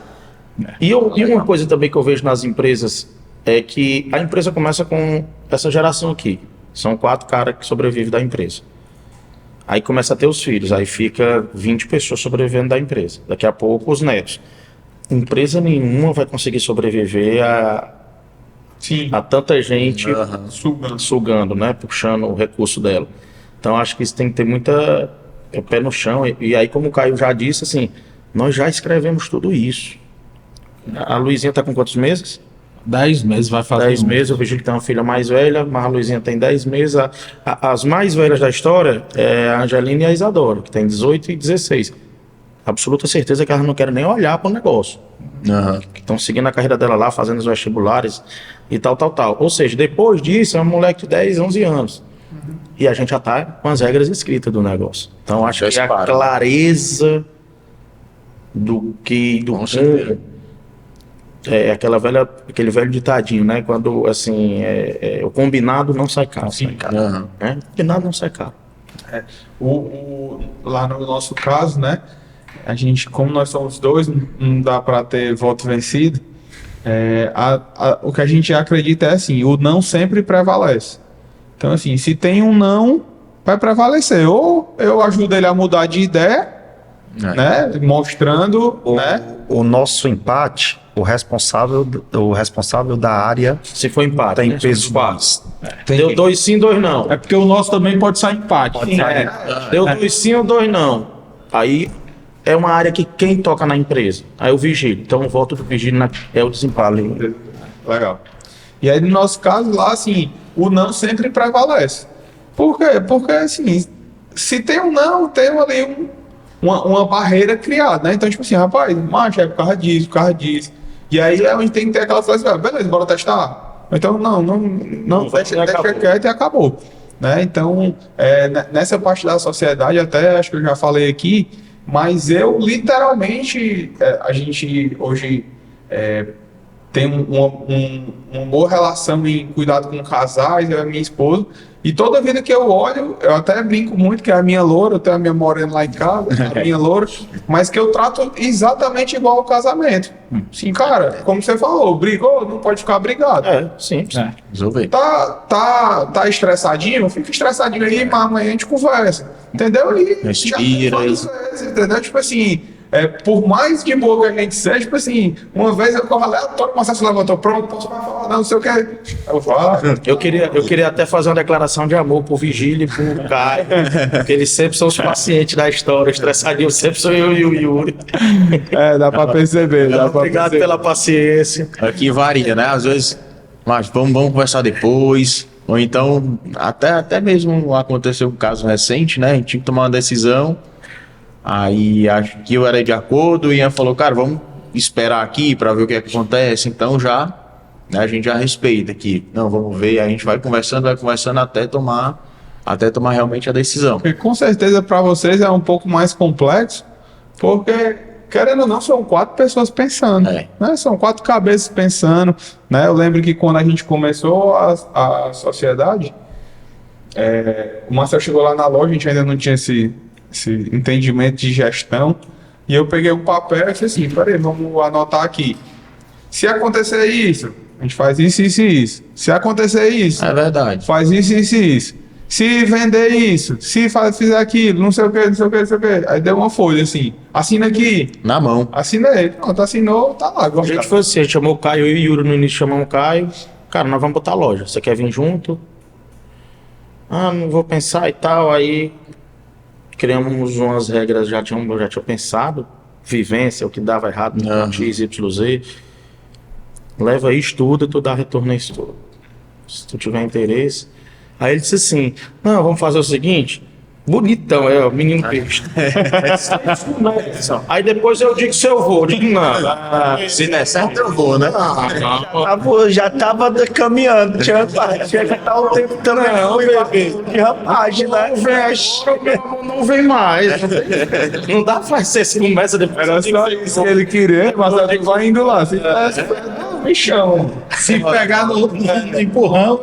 E uma coisa também que eu vejo nas empresas é que a empresa começa com essa geração aqui. São 4 caras que sobrevivem da empresa. Aí começa a ter os filhos, aí fica 20 pessoas sobrevivendo da empresa. Daqui a pouco os netos. Empresa nenhuma vai conseguir sobreviver a tanta gente sugando, né? Puxando o recurso dela. Então acho que isso tem que ter muita pé no chão. E aí, como o Caio já disse, assim, nós já escrevemos tudo isso. A Luizinha está com quantos meses? 10 meses vai fazer. 10 meses, eu vejo que tem uma filha mais velha, mas a Luizinha tem 10 meses. As mais velhas da história é a Angelina e a Isadora, que tem 18 e 16. Absoluta certeza que elas não querem nem olhar para o negócio. Que estão seguindo a carreira dela lá, fazendo os vestibulares e tal. Ou seja, depois disso é um moleque de 10, 11 anos. E a gente já está com as regras escritas do negócio. Então acho que a clareza do mundo é aquele velho ditadinho, né? Quando assim, o combinado não sai caro. O combinado não sai caro. Lá no nosso caso, né? A gente, como nós somos dois, não dá para ter voto vencido. O que a gente acredita é assim: o não sempre prevalece. Então, assim, se tem um não, vai prevalecer. Ou eu ajudo ele a mudar de ideia, né? Mostrando, né? O nosso empate, o responsável da área Se for empate, tem né? peso. Deu 2 sim, 2 não. É porque o nosso também pode sair empate. Deu 2 sim ou 2 não. Aí é uma área que quem toca na empresa? Aí o vigílio. Então o voto do vigílio é o desempate. Legal. E aí, no nosso caso lá, assim, o não sempre prevalece. Por quê? Porque, assim, se tem um não, tem ali uma barreira criada, né? Então, tipo assim, rapaz, macho, é por causa disso. E aí a gente tem que ter aquela frase, beleza, bora testar. Então, não deixa quieto e acabou. Né? Então, nessa parte da sociedade, até acho que eu já falei aqui, mas eu literalmente, a gente hoje tem uma boa relação em cuidado com casais, eu e a minha esposa, e toda vida que eu olho, eu até brinco muito que é a minha loura, eu tenho a minha morena lá em casa, a minha loura, mas que eu trato exatamente igual ao casamento. Sim, cara, como você falou, brigou, não pode ficar brigado. Simples. Resolver. Tá estressadinho? Fica estressadinho aí, mas amanhã a gente conversa. Entendeu? E respira. Entendeu? Tipo assim, por mais de boa que a gente seja, tipo assim, uma vez eu corro aleatório, o Marcelo se levantou, pronto, posso mais falar, não sei o que. Eu falo, Eu queria até fazer uma declaração de amor pro Vigílio e pro Caio, porque eles sempre são os pacientes da história, estressadinhos sempre sou eu e o Yuri. dá pra perceber. Obrigado pela paciência. Aqui varia, né? Às vezes, mas vamos conversar depois. Ou então, até mesmo aconteceu um caso recente, né? A gente tinha que tomar uma decisão. Aí acho que eu era de acordo e Ian falou, cara, vamos esperar aqui para ver o que é que acontece. Então né, a gente já respeita aqui. Não, vamos ver, a gente vai conversando até tomar realmente a decisão. Porque com certeza para vocês é um pouco mais complexo, porque querendo ou não, são 4 pessoas pensando, né? São 4 cabeças pensando, né? Eu lembro que quando a gente começou a sociedade, o Marcelo chegou lá na loja, a gente ainda não tinha esse entendimento de gestão, e eu peguei um papel e disse assim, peraí, vamos anotar aqui. Se acontecer isso, a gente faz isso, isso e isso. Se acontecer isso, é verdade, faz isso, isso e isso. Se vender isso, se fizer aquilo, não sei o que. Aí deu uma folha assim, assina aqui. Na mão. Assinei, pronto, assinou, tá lá. A gente foi assim, a gente chamou o Caio, eu e o Yuri no início chamamos o Caio. Cara, nós vamos botar a loja, você quer vir junto? Não vou pensar e tal, aí criamos umas regras, já tinha pensado, vivência, o que dava errado no X, Y, Z. Leva aí, estuda, tu dá retorno a isso tudo. Se tu tiver interesse. Aí ele disse assim, não, vamos fazer o seguinte, bonitão, o menino peixe. Aí depois eu digo se eu vou, digo não. Se der certo eu vou, né? Já tava caminhando, tinha que estar o tempo também. Não, bebê. De rapaz, né? Não vem mais. Não dá pra ser, se começa depois. Era só isso que ele queria, mas vai indo lá. Se no chão. Se pegar no empurrão,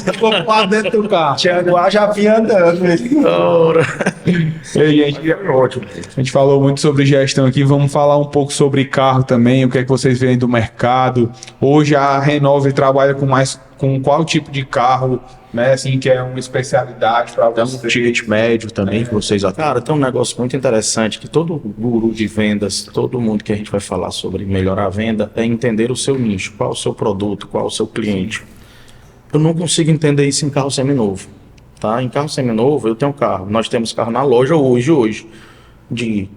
eu vou para dentro do carro. Tianguá já vinha andando. E aí, a gente falou muito sobre gestão aqui, vamos falar um pouco sobre carro também, o que é que vocês veem do mercado. Hoje a Renove trabalha com qual tipo de carro, né, assim, que é uma especialidade para Tem um vocês. ticket médio também que vocês atuam. Cara, tem um negócio muito interessante que todo guru de vendas, todo mundo que a gente vai falar sobre melhorar a venda, é entender o seu nicho, qual o seu produto, qual o seu cliente. Eu não consigo entender isso em carro seminovo, tá? Em carro seminovo eu tenho carro, nós temos carro na loja hoje, de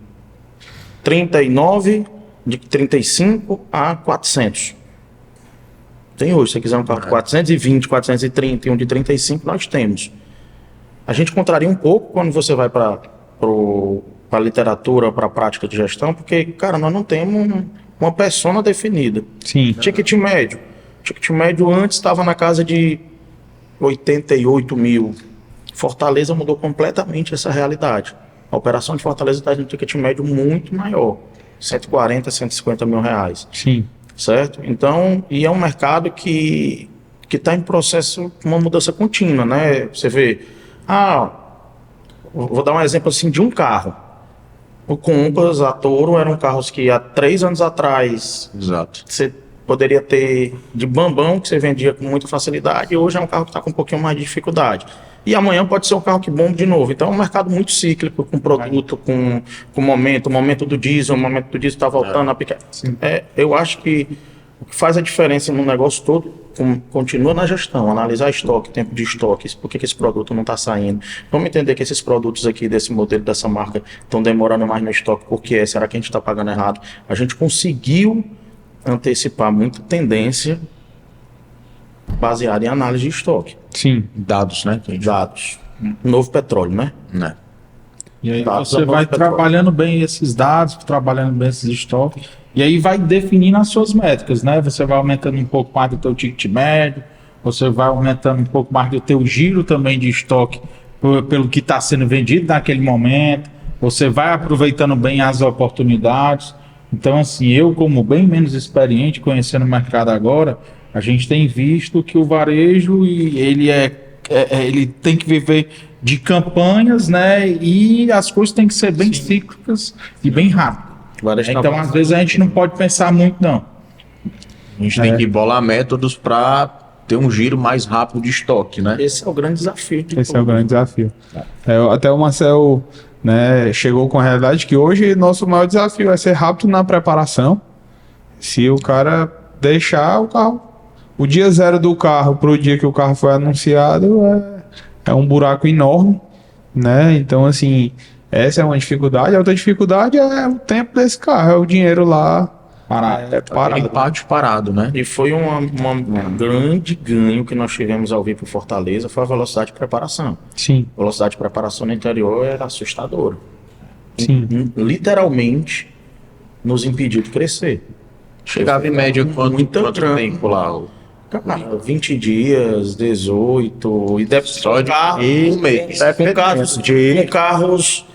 39, de 35 a 400. Tem hoje, se você quiser um carro de 420, 430 e um de 35, nós temos. A gente contraria um pouco quando você vai para a literatura, para a prática de gestão, porque, cara, nós não temos uma persona definida. Sim. Ticket médio. Ticket médio antes estava na casa de 88 mil. Fortaleza mudou completamente essa realidade. A operação de Fortaleza está em um ticket médio muito maior. 140, 150 mil reais. Sim. Certo? Então, e é um mercado que está em processo de uma mudança contínua, né? Você vê, vou dar um exemplo assim de um carro. O Compass, a Toro, eram carros que há 3 anos atrás Exato. você poderia ter de bambão, que você vendia com muita facilidade, e hoje é um carro que está com um pouquinho mais de dificuldade. E amanhã pode ser um carro que bomba de novo. Então é um mercado muito cíclico, com produto, com o momento do diesel, o momento do diesel está voltando a picar. Eu acho que o que faz a diferença no negócio todo continua na gestão, analisar estoque, tempo de estoque, por que esse produto não está saindo. Vamos entender que esses produtos aqui, desse modelo, dessa marca, estão demorando mais no estoque, por que é? Será que a gente está pagando errado? A gente conseguiu antecipar muita tendência baseada em análise de estoque. Sim. Dados, né? Que a gente... Dados. Novo petróleo, né? Né? E aí Dados você da vai petróleo. trabalhando bem esses dados, trabalhando bem esses estoques, e aí vai definindo as suas métricas, né? Você vai aumentando um pouco mais do teu ticket médio, você vai aumentando um pouco mais do teu giro também de estoque pelo que está sendo vendido naquele momento, você vai aproveitando bem as oportunidades. Então, assim, eu como bem menos experiente, conhecendo o mercado agora, a gente tem visto que o varejo ele tem que viver de campanhas, né? E as coisas têm que ser bem cíclicas e bem rápidas. Então, às vezes, a gente não pode pensar muito, não. A gente tem que bolar métodos para ter um giro mais rápido de estoque, né? Esse é o grande desafio. Esse é o grande desafio. Até o Marcel, né, chegou com a realidade que hoje nosso maior desafio é ser rápido na preparação. Se o cara deixar o carro, o dia zero do carro para o dia que o carro foi anunciado é um buraco enorme, né? Então, assim, essa é uma dificuldade. A outra dificuldade é o tempo desse carro, é o dinheiro lá parado. Aquele pátio parado, né? E foi um grande ganho que nós tivemos ao vir para Fortaleza, foi a velocidade de preparação. Sim, A velocidade de preparação no interior era assustadora. sim. Literalmente nos impediu de crescer. Chegava em média quanto trampo. tempo lá? Cara, 20 dias, 18, e deve Só de um mês. com carros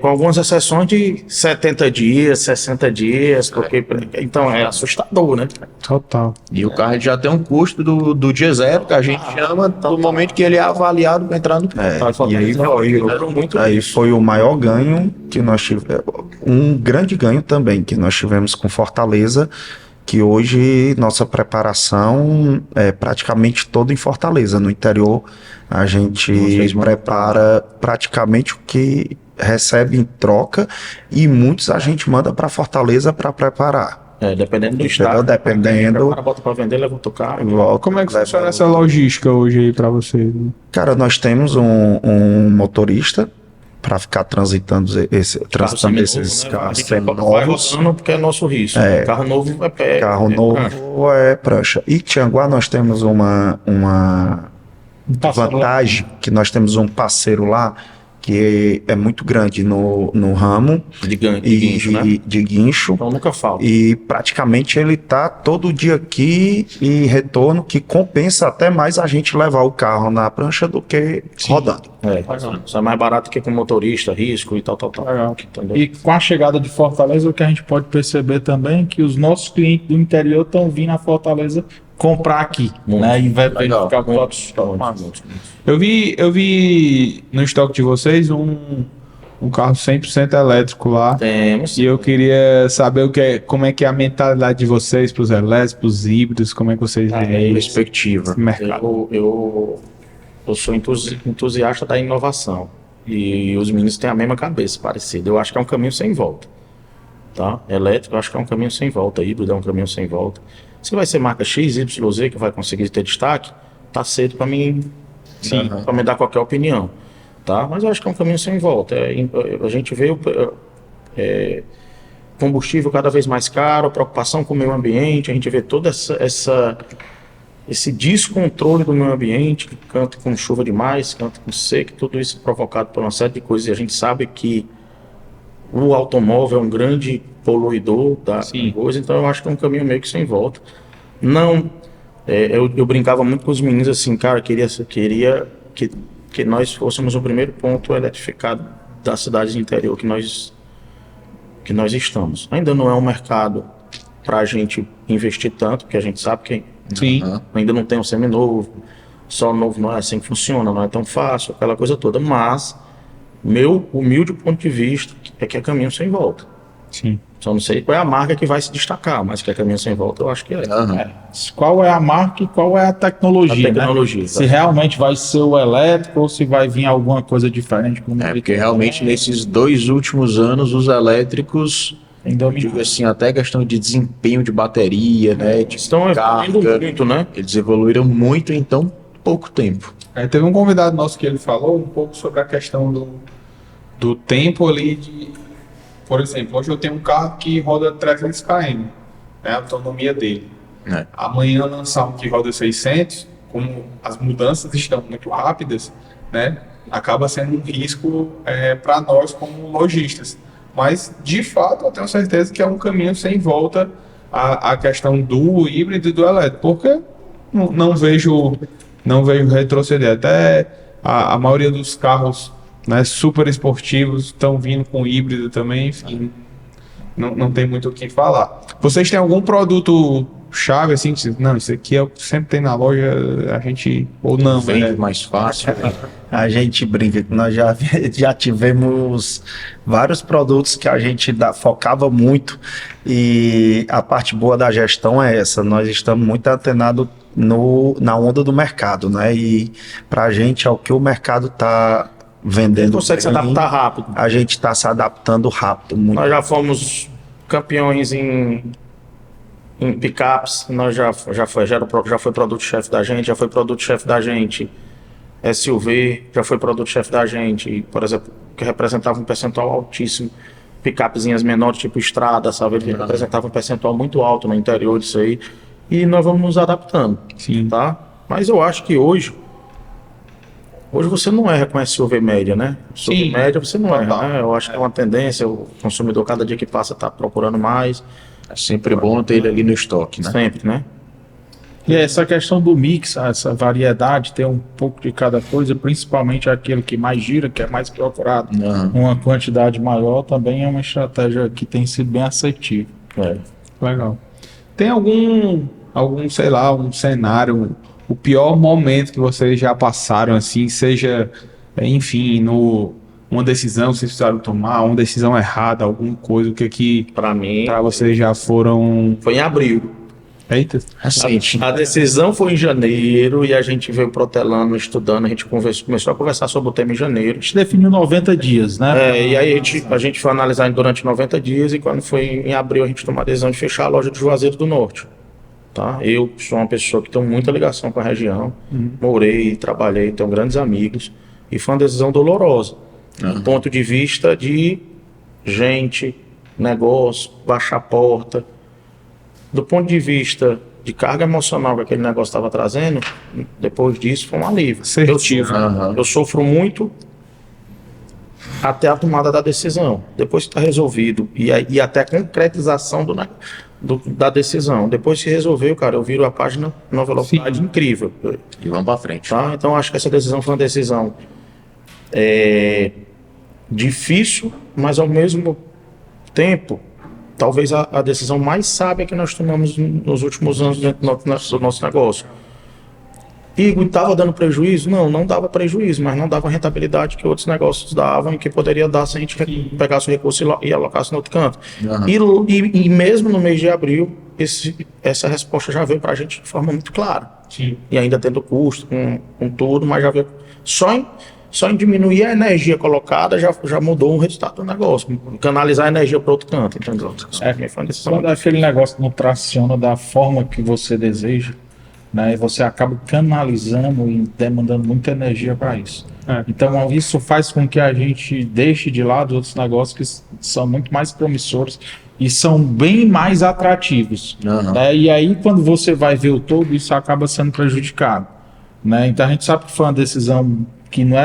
com algumas exceções de 70 dias, 60 dias, porque então é assustador, né? Total. E o carro já tem um custo do dia zero, que a gente chama do momento que ele é avaliado para entrar no carro. E aí foi o maior ganho que nós tivemos, um grande ganho também que nós tivemos com Fortaleza, que hoje nossa preparação é praticamente toda em Fortaleza. No interior a gente prepara praticamente o que recebe em troca e muitos a gente manda para Fortaleza para preparar. Dependendo do estado. Dependendo. O cara bota para vender, leva o carro. Como é que funciona essa logística hoje aí para vocês? Cara, nós temos um motorista para ficar transitando esses carros Vai rodando porque é nosso risco. Carro novo é pé. Carro novo é prancha. E Tianguá nós temos uma vantagem, que nós temos um parceiro lá que é muito grande no ramo De guincho, né? de guincho. Então nunca falta. E praticamente ele tá todo dia aqui em retorno, que compensa até mais a gente levar o carro na prancha do que rodando. Isso é mais barato que com motorista, risco e tal. Legal. Entendeu? E com a chegada de Fortaleza, o que a gente pode perceber também é que os nossos clientes do interior estão vindo a Fortaleza comprar aqui, né? Em vez de Legal. ficar com outros. Muito. Eu vi no estoque de vocês um carro 100% elétrico lá. Temos. E eu queria saber como é que é a mentalidade de vocês para os elétricos, pros híbridos, como é que vocês veem esse Perspectiva. mercado. Eu sou entusiasta da inovação. E os meninos têm a mesma cabeça, parecida. Eu acho que é um caminho sem volta. Tá? Elétrico, eu acho que é um caminho sem volta. Híbrido é um caminho sem volta. Se vai ser marca X, Y, Z que vai conseguir ter destaque, tá cedo para mim, para me dar qualquer opinião. Tá? Mas eu acho que é um caminho sem volta. A gente vê combustível cada vez mais caro, preocupação com o meio ambiente, a gente vê todo esse descontrole do meio ambiente, canto com chuva demais, canto com seca, tudo isso provocado por uma série de coisas. E a gente sabe que o automóvel é um grande poluidor da coisa, então eu acho que é um caminho meio que sem volta. Não, eu brincava muito com os meninos assim, cara, queria que nós fôssemos o primeiro ponto eletrificado das cidades do interior que nós estamos. Ainda não é um mercado para a gente investir tanto, porque a gente sabe que ainda não tem um seminovo, só novo não é assim que funciona, não é tão fácil, aquela coisa toda, mas meu humilde ponto de vista é que é caminho sem volta. Sim. Só não sei qual é a marca que vai se destacar, mas que é caminho sem volta, eu acho que é. Qual é a marca e qual é a tecnologia? A tecnologia, né? Se realmente vai ser o elétrico ou se vai vir alguma coisa diferente. Como Porque realmente nesses 2 últimos anos os elétricos, digo assim, até questão de desempenho de bateria, né, de Estão evoluindo carga, muito, né? eles evoluíram muito em tão pouco tempo. Teve um convidado nosso que ele falou um pouco sobre a questão do tempo ali por exemplo, hoje eu tenho um carro que roda 300 km, né, a autonomia dele. Amanhã lançar um que roda 600, como as mudanças estão muito rápidas, né, acaba sendo um risco para nós como lojistas. Mas, de fato, eu tenho certeza que é um caminho sem volta a questão do híbrido e do elétrico, porque não vejo retroceder. Até a maioria dos carros, né, super esportivos estão vindo com híbrido também, enfim, não tem muito o que falar. Vocês têm algum produto chave assim, não, isso aqui sempre tem na loja, a gente, ou não, Vende mais fácil. A gente brinca que nós já tivemos vários produtos que a gente focava muito, e a parte boa da gestão é essa, nós estamos muito antenados na onda do mercado, né? E pra gente é o que o mercado tá vendendo. Consegue se adaptar rápido. A gente está se adaptando rápido. Muito. Nós já fomos campeões em picapes, nós já foi produto-chefe da gente, SUV, já foi produto-chefe da gente, por exemplo, que representava um percentual altíssimo, picapezinhas menores, tipo estrada, sabe? Ele representava um percentual muito alto no interior disso aí, e nós vamos nos adaptando, tá? Mas eu acho que hoje você não erra com SUV média, né? SUV média você não erra, né? Eu acho que é uma tendência, o consumidor cada dia que passa está procurando mais. É sempre bom ter ele ali no estoque, né? Sempre, né? E essa questão do mix, essa variedade, ter um pouco de cada coisa, principalmente aquele que mais gira, que é mais procurado, uma quantidade maior, também é uma estratégia que tem sido bem assertiva. Legal. Tem algum, sei lá, um cenário, o pior momento que vocês já passaram, assim, seja, enfim, uma decisão que vocês precisaram tomar, uma decisão errada, alguma coisa, o que para mim, para vocês já foram... Foi em abril. Eita. A decisão foi em janeiro e a gente veio protelando, estudando, a gente começou a conversar sobre o tema em janeiro. A gente definiu 90 dias, né? E aí a gente foi analisar durante 90 dias e quando foi em abril a gente tomou a decisão de fechar a loja de Juazeiro do Norte. Tá? Eu sou uma pessoa que tem muita ligação com a região, morei, trabalhei, tenho grandes amigos e foi uma decisão dolorosa. Do ponto de vista de gente, negócio, baixar a porta. Do ponto de vista de carga emocional que aquele negócio estava trazendo, depois disso foi um alívio. Assertivo. Eu sofro muito até a tomada da decisão. Depois que está resolvido e até a concretização da decisão. Depois que resolveu, cara, eu viro a página numa velocidade incrível. E vamos pra frente. Tá? Então acho que essa decisão foi uma decisão difícil, mas ao mesmo tempo, talvez a decisão mais sábia que nós tomamos nos últimos anos dentro do nosso negócio. Igor, estava dando prejuízo? Não dava prejuízo, mas não dava rentabilidade que outros negócios davam e que poderia dar se a gente pegasse o recurso e alocasse no outro canto. E mesmo no mês de abril, essa resposta já veio para a gente de forma muito clara. Sim. E ainda tendo custo, com tudo, mas já veio. Só em diminuir a energia colocada já mudou o resultado do negócio. Canalizar a energia para outro canto, entendeu? Quando aquele negócio não traciona da forma que você deseja, né, você acaba canalizando e demandando muita energia para isso. Então isso faz com que a gente deixe de lado outros negócios que são muito mais promissores e são bem mais atrativos. Né? E aí quando você vai ver o todo, isso acaba sendo prejudicado. Né? Então a gente sabe que foi uma decisão que não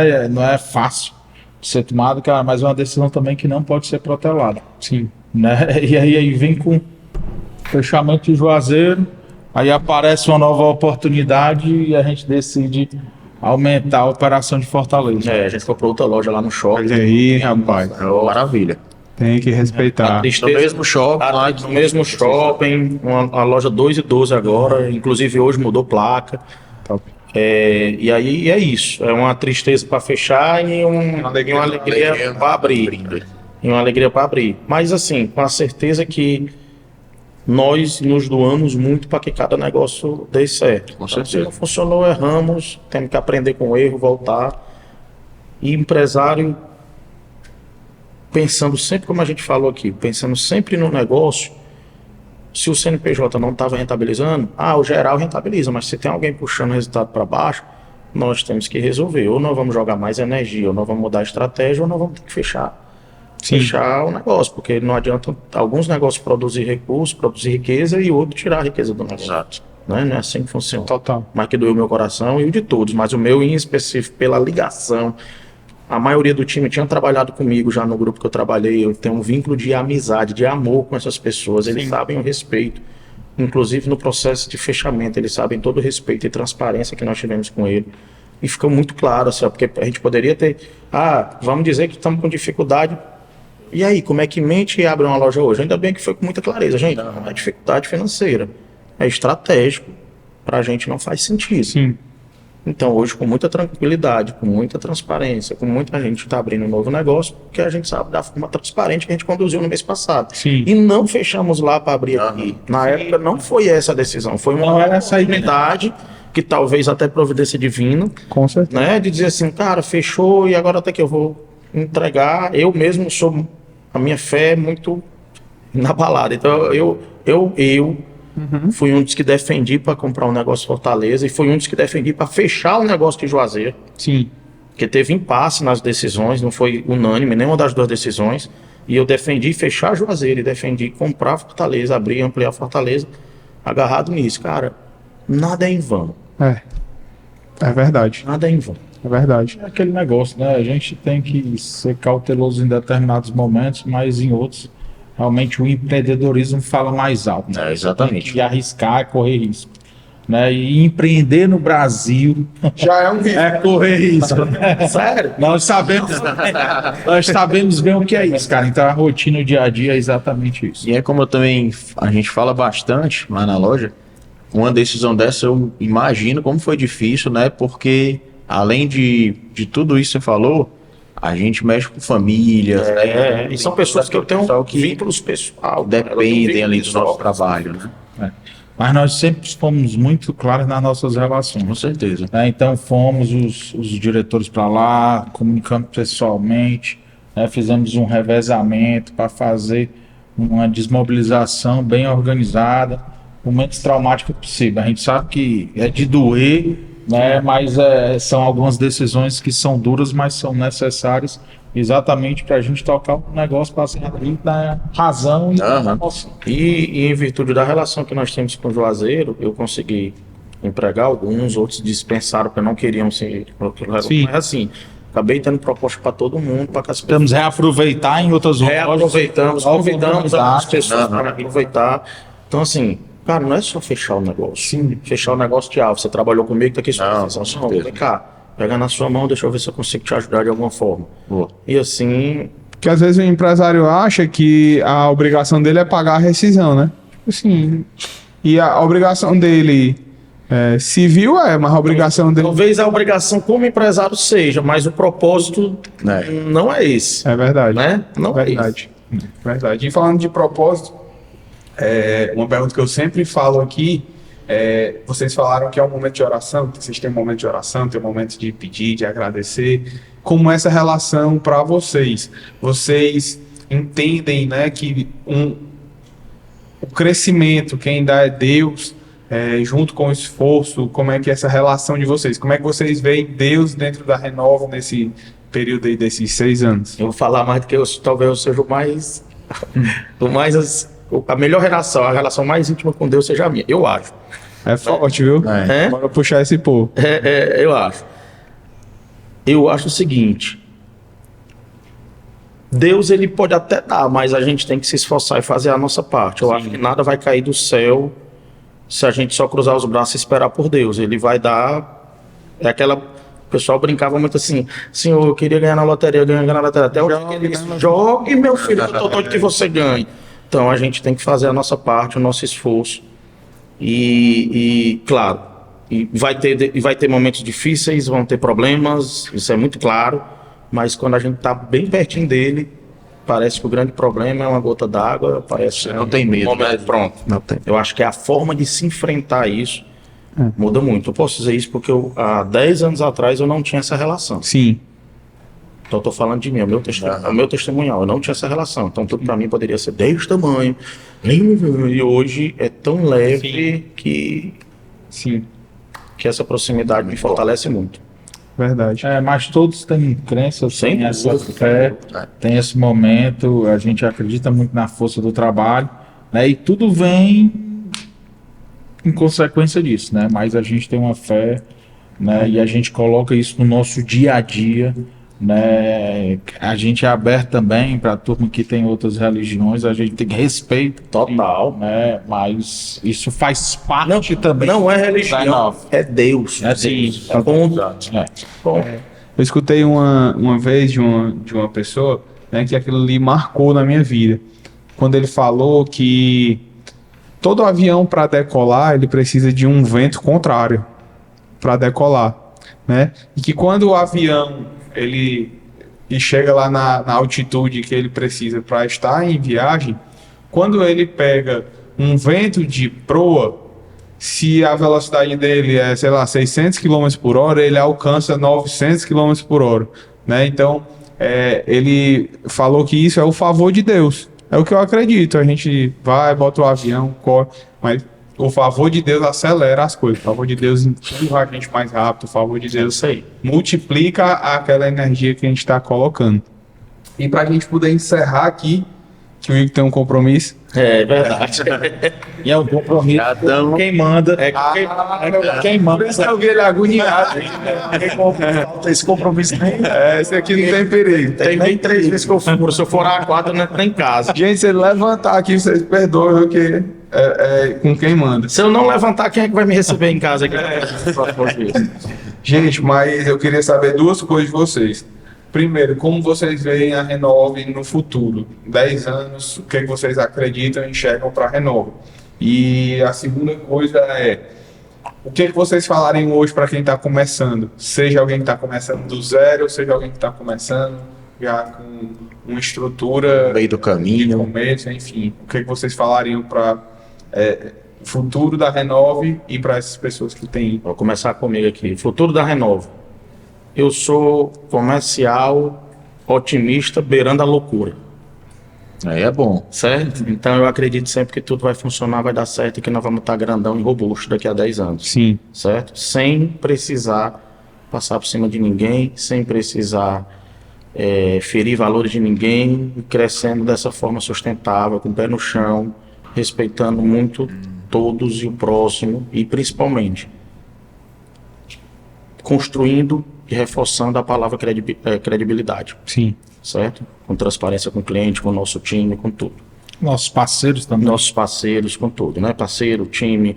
é fácil de ser tomada, cara, mas é uma decisão também que não pode ser protelada. Sim. Né? E aí vem com fechamento de Juazeiro, aí aparece uma nova oportunidade e a gente decide aumentar a operação de Fortaleza. A gente foi para outra loja lá no shopping. Olha aí, rapaz. Maravilha. Tem que respeitar. No mesmo shopping, lá No mesmo shopping, uma loja 2 e 12 agora, inclusive hoje mudou placa. Top. E aí é isso, é uma tristeza para fechar e uma alegria para abrir. E uma alegria para abrir. Mas assim, com a certeza que nós nos doamos muito para que cada negócio dê certo. Com Então, certeza. se não funcionou, erramos, temos que aprender com o erro, voltar. E empresário, pensando sempre, como a gente falou aqui, pensando sempre no negócio, se o CNPJ não estava rentabilizando, o geral rentabiliza, mas se tem alguém puxando o resultado para baixo, nós temos que resolver. Ou nós vamos jogar mais energia, ou nós vamos mudar a estratégia, ou nós vamos ter que fechar o negócio, porque não adianta alguns negócios produzir recursos, produzir riqueza e outros tirar a riqueza do negócio. Exato. Não é assim que funciona. Total. Mas que doeu meu coração e o de todos, mas o meu em específico pela ligação. A maioria do time tinha trabalhado comigo já no grupo que eu trabalhei. Eu tenho um vínculo de amizade, de amor com essas pessoas. Eles sabem o respeito. Inclusive no processo de fechamento, eles sabem todo o respeito e transparência que nós tivemos com ele. E ficou muito claro, assim, porque a gente poderia ter... vamos dizer que estamos com dificuldade. E aí, como é que mente e abre uma loja hoje? Ainda bem que foi com muita clareza. Gente, não é dificuldade financeira. É estratégico. Para a gente não faz sentido. Sim. Então, hoje, com muita tranquilidade, com muita transparência, com muita gente está abrindo um novo negócio, que a gente sabe da forma transparente que a gente conduziu no mês passado. Sim. E não fechamos lá para abrir aqui. Na época, não foi essa a decisão. Foi uma Não era essa aí. oportunidade, que talvez até providência divina, Com certeza. né? De dizer assim, cara, fechou e agora até que eu vou entregar. Eu mesmo sou... A minha fé é muito inabalada. Então, eu fui um dos que defendi para comprar um negócio Fortaleza e fui um dos que defendi para fechar o negócio de Juazeiro, Sim. porque teve impasse nas decisões, não foi unânime nenhuma das duas decisões, e eu defendi fechar Juazeiro e defendi comprar Fortaleza, abrir e ampliar Fortaleza, agarrado nisso. Cara, nada é em vão, É verdade. nada é em vão. É verdade. É aquele negócio, né? A gente tem que ser cauteloso em determinados momentos, mas em outros, realmente o empreendedorismo fala mais alto. Né? Exatamente. Tem que arriscar, correr risco. Né? E empreender no Brasil Já é um risco. é correr risco. Sério? Nós sabemos bem o que é isso, cara. Então a rotina, o dia a dia é exatamente isso. E é como a gente fala bastante lá na loja, uma decisão dessa eu imagino como foi difícil, né? Porque além de tudo isso que você falou, a gente mexe com famílias, né? E são pessoas que eu tenho Pessoal que vínculos pessoal. dependem ali do nosso trabalho, né? Mas nós sempre fomos muito claros nas nossas relações. Com certeza. Né? Então fomos os diretores para lá, comunicando pessoalmente, né? Fizemos um revezamento para fazer uma desmobilização bem organizada, o menos traumática possível. A gente sabe que é de doer, né? Mas são algumas decisões que são duras, mas são necessárias exatamente para a gente tocar o negócio para ser da razão e da emoção. E em virtude da relação que nós temos com o Juazeiro, eu consegui empregar alguns, outros dispensaram porque não queriam ser. Sim. Mas assim, Acabei tendo proposta para todo mundo, para que as pessoas Temos reaproveitar em outras lojas. reaproveitamos, convidamos as pessoas Aham. para aproveitar. Então, assim, cara, não é só fechar o negócio. Sim. Fechar o negócio de você trabalhou comigo, tá aqui sua Não, posição. com certeza. Vem cá, pega na sua mão, deixa eu ver se eu consigo te ajudar de alguma forma. Boa. E assim, Porque às vezes o empresário acha que a obrigação dele é pagar a rescisão, né? Tipo assim. E a obrigação dele civil mas a obrigação dele. talvez a obrigação como empresário seja, mas o propósito É. não é esse, É verdade. né? Não é esse. Verdade. Verdade. E falando de propósito, uma pergunta que eu sempre falo aqui vocês falaram que é um momento de oração, que vocês têm um momento de oração, tem um momento de pedir, de agradecer. Como é essa relação para vocês? Vocês entendem, né, que o crescimento, quem dá é Deus, junto com o esforço, como é que é essa relação de vocês? Como é que vocês veem Deus dentro da Renova nesse período aí desses 6 anos? Eu vou falar mais do que talvez eu seja o mais, a melhor relação, a relação mais íntima com Deus seja a minha, eu acho. É forte, viu? É. É? Bora puxar esse povo. Eu acho. Eu acho o seguinte. Deus, ele pode até dar, mas a gente tem que se esforçar e fazer a nossa parte. Eu acho que nada vai cair do céu se a gente só cruzar os braços e esperar por Deus. Ele vai dar... O pessoal brincava muito assim, Senhor, eu queria ganhar na loteria, ganhar na loteria. Até hoje ele disse, jogue, meu filho, eu tô doido que você ganhe. Então a gente tem que fazer a nossa parte, o nosso esforço. Claro, vai ter momentos difíceis, vão ter problemas, isso é muito claro, mas quando a gente está bem pertinho dele, parece que o grande problema é uma gota d'água, parece Não tem medo, momento, né? pronto. Não tem. Eu acho que a forma de se enfrentar isso muda muito. Eu posso dizer isso porque há 10 anos atrás eu não tinha essa relação. Sim. Então eu tô falando de mim, é o meu testemunhal, eu não tinha essa relação. Então tudo para mim poderia ser desse tamanho. E hoje é tão leve Sim. que essa proximidade me fortalece muito. Verdade. Mas todos têm crenças, Sem têm essa dúvida. fé, tem esse momento, a gente acredita muito na força do trabalho, né? E tudo vem em consequência disso, né? Mas a gente tem uma fé, né? E a gente coloca isso no nosso dia a dia, né? A gente é aberto também para a turma que tem outras religiões, a gente tem respeito Total. né? Mas isso faz parte também. Não é religião, Não. é Deus. É Deus. É bom. É. Bom, Eu escutei uma vez de uma pessoa, né, que aquilo ali marcou na minha vida. Quando ele falou que todo avião para decolar, ele precisa de um vento contrário para decolar, né? E que quando o avião ele chega lá na altitude que ele precisa para estar em viagem, quando ele pega um vento de proa, se a velocidade dele é, sei lá, 600 km por hora, ele alcança 900 km por hora, né? Então, ele falou que isso é o favor de Deus. É o que eu acredito. A gente vai, bota o avião, corre, mas o favor de Deus acelera as coisas. O favor de Deus empurra a gente mais rápido. O favor de Deus isso aí. multiplica aquela energia que a gente está colocando. E para a gente poder encerrar aqui, que o Igor tem um compromisso. É verdade. E é um compromisso. Já tamo- Quem manda é quem manda. Por isso que eu vi ele agoniado. Falta esse compromisso nem. Esse aqui não tem perigo. Tem nem 3 vezes que eu furo. Se eu for a 4, não entra em casa. Gente, se ele levantar aqui, vocês perdoem, porque é com quem manda. Se eu não levantar, quem é que vai me receber em casa aqui? Gente, mas eu queria saber 2 coisas de vocês. Primeiro, como vocês veem a Renove no futuro? 10 anos, o que vocês acreditam e enxergam para a Renove? E a segunda coisa é, o que vocês falarem hoje para quem está começando? Seja alguém que está começando do zero, seja alguém que está começando já com uma estrutura No meio do de caminho. começo, enfim. O que vocês falariam para o futuro da Renove e para essas pessoas que têm... Vou começar comigo aqui. Futuro da Renova. Eu sou comercial, otimista, beirando a loucura. Aí é bom. Certo? Então eu acredito sempre que tudo vai funcionar, vai dar certo e que nós vamos estar grandão e robusto daqui a 10 anos. Sim. Certo? Sem precisar passar por cima de ninguém, sem precisar ferir valores de ninguém, e crescendo dessa forma sustentável, com o pé no chão, respeitando muito todos e o próximo, e principalmente construindo e reforçando a palavra credibilidade, Sim. certo? Com transparência com o cliente, com o nosso time, com tudo. Nossos parceiros também. Nossos parceiros, com tudo, né? Parceiro, time.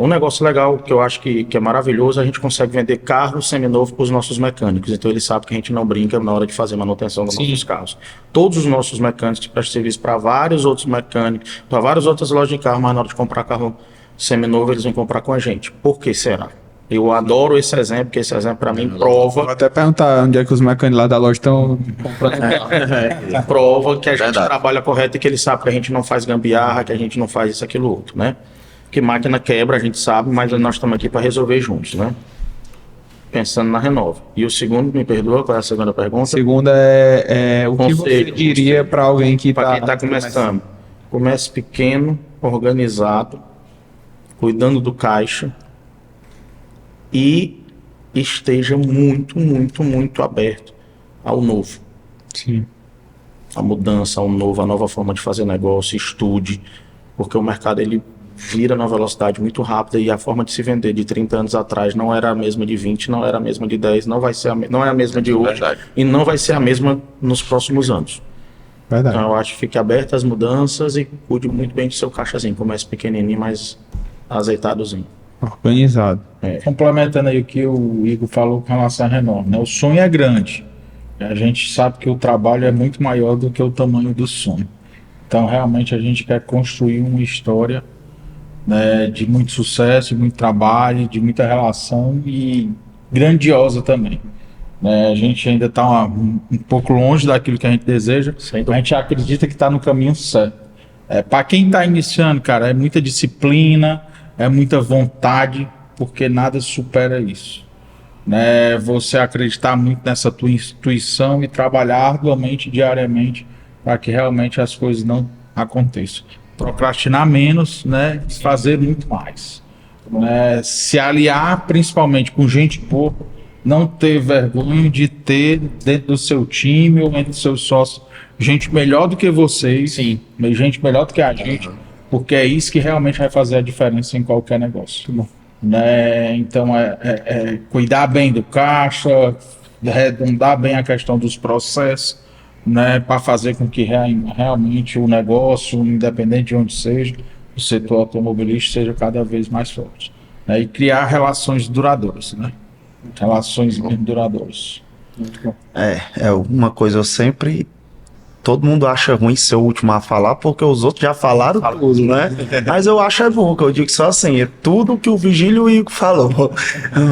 Um negócio legal que eu acho que é maravilhoso, a gente consegue vender carro seminovo para os nossos mecânicos. Então eles sabem que a gente não brinca na hora de fazer manutenção dos nossos carros. Todos os nossos mecânicos prestam serviço para vários outros mecânicos, para várias outras lojas de carro, mas na hora de comprar carro seminovo eles vêm comprar com a gente. Por que será? Eu adoro esse exemplo, porque esse exemplo para mim Vou prova até perguntar onde é que os mecânicos lá da loja estão comprando carro. prova que a gente Verdade. trabalha correto e que ele sabe que a gente não faz gambiarra, que a gente não faz isso, aquilo, outro, né? Que máquina quebra, a gente sabe, mas nós estamos aqui para resolver juntos, né? Pensando na Renova. E o segundo, me perdoa, qual é a segunda pergunta? Segunda o que você Conselho, diria para alguém que Para quem está começando. Comece pequeno, organizado, cuidando do caixa e esteja muito, muito, muito aberto ao novo. Sim. A mudança, ao novo, a nova forma de fazer negócio, estude, porque o mercado ele vira numa velocidade muito rápida e a forma de se vender de 30 anos atrás não era a mesma de 20, não era a mesma de 10, não vai ser não é a mesma de hoje Verdade. e não vai ser a mesma nos próximos anos. Verdade. Então eu acho que fique aberto às mudanças e cuide muito bem do seu caixazinho, comece pequenininho, mas azeitadozinho. Organizado. Complementando aí o que o Igor falou com relação à Renova, né? O sonho é grande. A gente sabe que o trabalho é muito maior do que o tamanho do sonho. Então, realmente, a gente quer construir uma história, né, de muito sucesso, de muito trabalho, de muita relação e grandiosa também. Né? A gente ainda está um pouco longe daquilo que a gente deseja, Sem mas a gente acredita que está no caminho certo. Para quem está iniciando, cara, é muita disciplina, é muita vontade, porque nada supera isso. Né? Você acreditar muito nessa tua intuição e trabalhar arduamente, diariamente, para que realmente as coisas não aconteçam. Procrastinar menos, né? Fazer muito mais. Né? Se aliar principalmente com gente boa, não ter vergonha de ter dentro do seu time ou entre os seus sócios gente melhor do que vocês, Sim. gente melhor do que a gente, porque é isso que realmente vai fazer a diferença em qualquer negócio. Né? Então é cuidar bem do caixa, redundar bem a questão dos processos, né, para fazer com que realmente o negócio, independente de onde seja, o setor automobilístico seja cada vez mais forte. Né, e criar relações duradouras, né? Relações bem duradouras. Muito bom. É uma coisa eu sempre. Todo mundo acha ruim ser o último a falar, porque os outros já falaram tudo, né? Mas eu acho bom, que eu digo só assim, é tudo que o Vigílio e o Igor falou.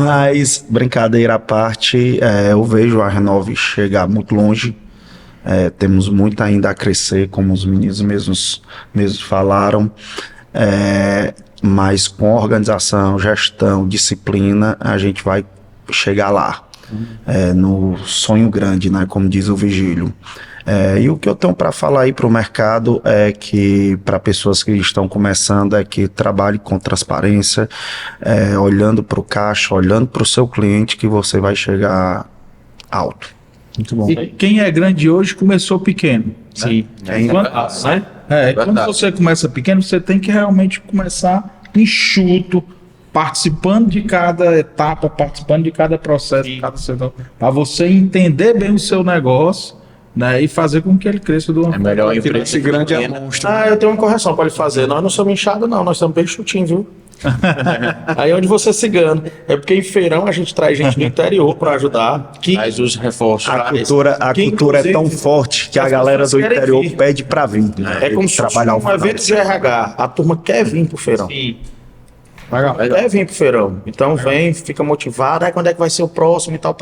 Mas, brincadeira à parte, eu vejo a Renove chegar muito longe. Temos muito ainda a crescer, como os meninos mesmos falaram. Mas com organização, gestão, disciplina, a gente vai chegar lá. No sonho grande, né? Como diz o Vigílio. E o que eu tenho para falar aí para o mercado é que, para pessoas que estão começando, é que trabalhe com transparência, olhando para o caixa, olhando para o seu cliente, que você vai chegar alto. Muito bom. E quem é grande hoje começou pequeno. Sim. Quando você começa pequeno, você tem que realmente começar enxuto, participando de cada etapa, participando de cada processo, cada setor, para você entender bem o seu negócio, né, e fazer com que ele cresça do É melhor a empresa Esse grande é pequena. monstro. Eu tenho uma correção para lhe fazer. Nós não somos inchados, não. Nós somos bem chutinhos, viu? Aí é onde você se engana. É porque em feirão a gente traz gente do interior para ajudar. Que Faz os reforços. A cultura é inclusive, tão forte que a as galera pessoas do querem interior vir. pede para vir. é como se fosse trabalhar um evento de RH. A turma quer vir pro feirão. Legal. Quer vir pro feirão. Então vem, fica motivado. Quando é que vai ser o próximo e tal.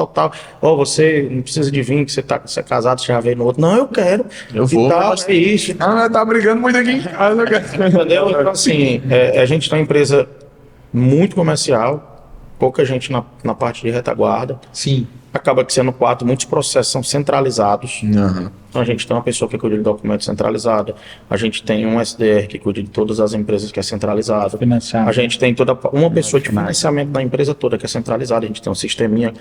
Você não precisa de vir, que você é casado, você já veio no outro. Não, eu quero. Eu E vou, tal, mas- é isso. Tá brigando muito aqui em casa, cara. Entendeu? Então, assim, a gente tem uma empresa muito comercial, pouca gente na parte de retaguarda. Sim. Acaba que sendo 4, muitos processos são centralizados. Aham. Então, a gente tem uma pessoa que cuida de documento centralizado, a gente tem um SDR que cuida de todas as empresas que é centralizado. Financiamento. A gente tem uma pessoa de financiamento da empresa toda que é centralizada, a gente tem um sisteminha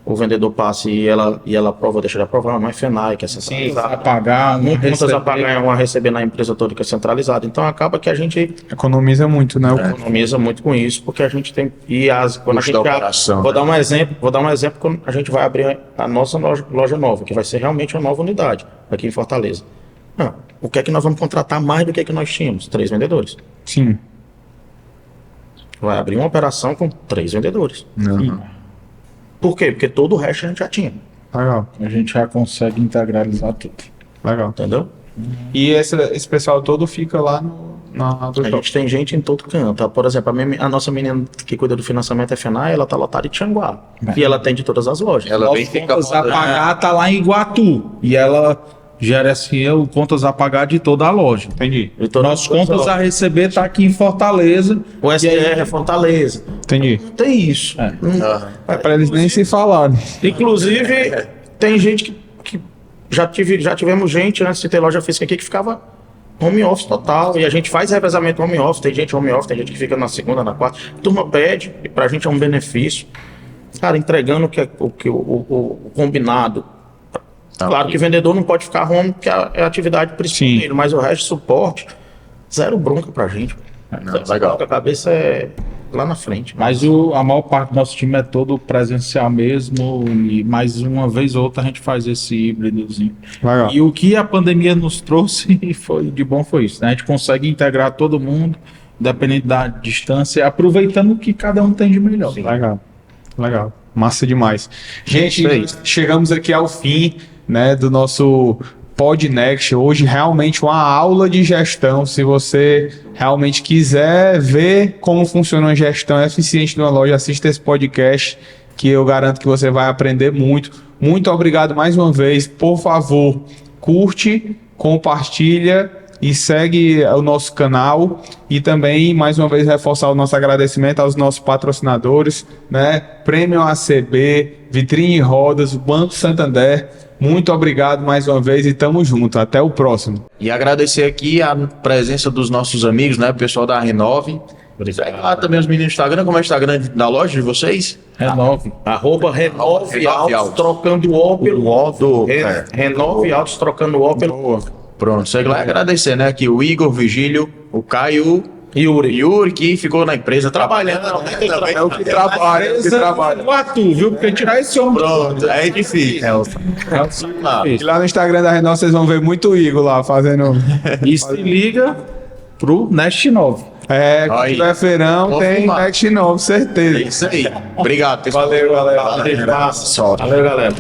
o vendedor passe e ela aprova, deixa de aprovar, não é FENAI, que é centralizado. A pagar, um Contas a pagar, um a receber na empresa toda que é centralizada. Então acaba que a gente Economiza muito, né? economiza muito com isso, porque a gente tem. Quando a Custo gente da operação, vou né? dar um exemplo quando a gente vai abrir a nossa loja nova, que vai ser realmente uma nova unidade aqui em Fortaleza. O que é que nós vamos contratar mais do que nós tínhamos? 3 vendedores. Sim. Vai abrir uma operação com 3 vendedores. Por quê? Porque todo o resto a gente já tinha. Legal, a gente já consegue integralizar tudo. legal. Entendeu? E esse pessoal todo fica lá na A gente tem gente em todo canto. Tá? Por exemplo, a nossa menina que cuida do financiamento é FENAI, ela tá lotada em Tianguá. E ela atende todas as lojas. Ela Nosso vem ficar Contas a Pagar tá lá em Iguatu. E ela gerencia o Contas a Pagar de toda a loja. Entendi. E todas Nossos as Contas a Receber tá aqui em Fortaleza. O SDR é Fortaleza. Entendi. Não tem isso. É pra eles nem se falarem. Inclusive, tem gente que já tivemos gente antes de ter loja física aqui que ficava home office total. E a gente faz revezamento home office. Tem gente home office, tem gente que fica na segunda, na quarta. A turma pede, e pra gente é um benefício. Cara, entregando o combinado. Claro que o vendedor não pode ficar home, porque é a atividade principal Sim. dele, mas o resto, suporte, zero bronca pra gente. legal. A cabeça é lá na frente. Mas a maior parte do nosso time é todo presencial mesmo. E mais uma vez ou outra a gente faz esse híbridozinho. Legal. E o que a pandemia nos trouxe de bom foi isso, né? A gente consegue integrar todo mundo, independente da distância, aproveitando o que cada um tem de melhor. Legal. Legal. Massa demais. Gente, Isso aí. chegamos aqui ao fim, né, do nosso Podnext. Hoje realmente uma aula de gestão. Se você realmente quiser ver como funciona uma gestão eficiente de uma loja, assista esse podcast, que eu garanto que você vai aprender muito. Muito obrigado mais uma vez. Por favor, curte, compartilha e segue o nosso canal. E também, mais uma vez, reforçar o nosso agradecimento aos nossos patrocinadores, né? Prêmio ACB, Vitrine Rodas, Banco Santander. Muito obrigado mais uma vez e tamo junto. Até o próximo. E agradecer aqui a presença dos nossos amigos, né? O pessoal da Renove. Segue lá também os meninos do Instagram. Como é o Instagram da loja de vocês? Renove. @Renove Renove Autos, Autos. trocando o O pelo O do- Renove Autos, trocando o O pelo Pronto, segue lá e agradecer, né? Aqui o Igor, o Vigílio, o Caio, Yuri, que ficou na empresa trabalhando. É o que trabalha, é o que trabalha. Iguatu, viu? Porque tirar esse homem. Pronto, é difícil. Lá. E lá no Instagram da Renove vocês vão ver muito o Igor lá fazendo. E se liga pro Nest 9. É, quando Aí. tiver feirão, Vou tem filmar. Next novo, É certeza. isso aí. Obrigado, pessoal. Valeu, galera. Valeu, Valeu, galera.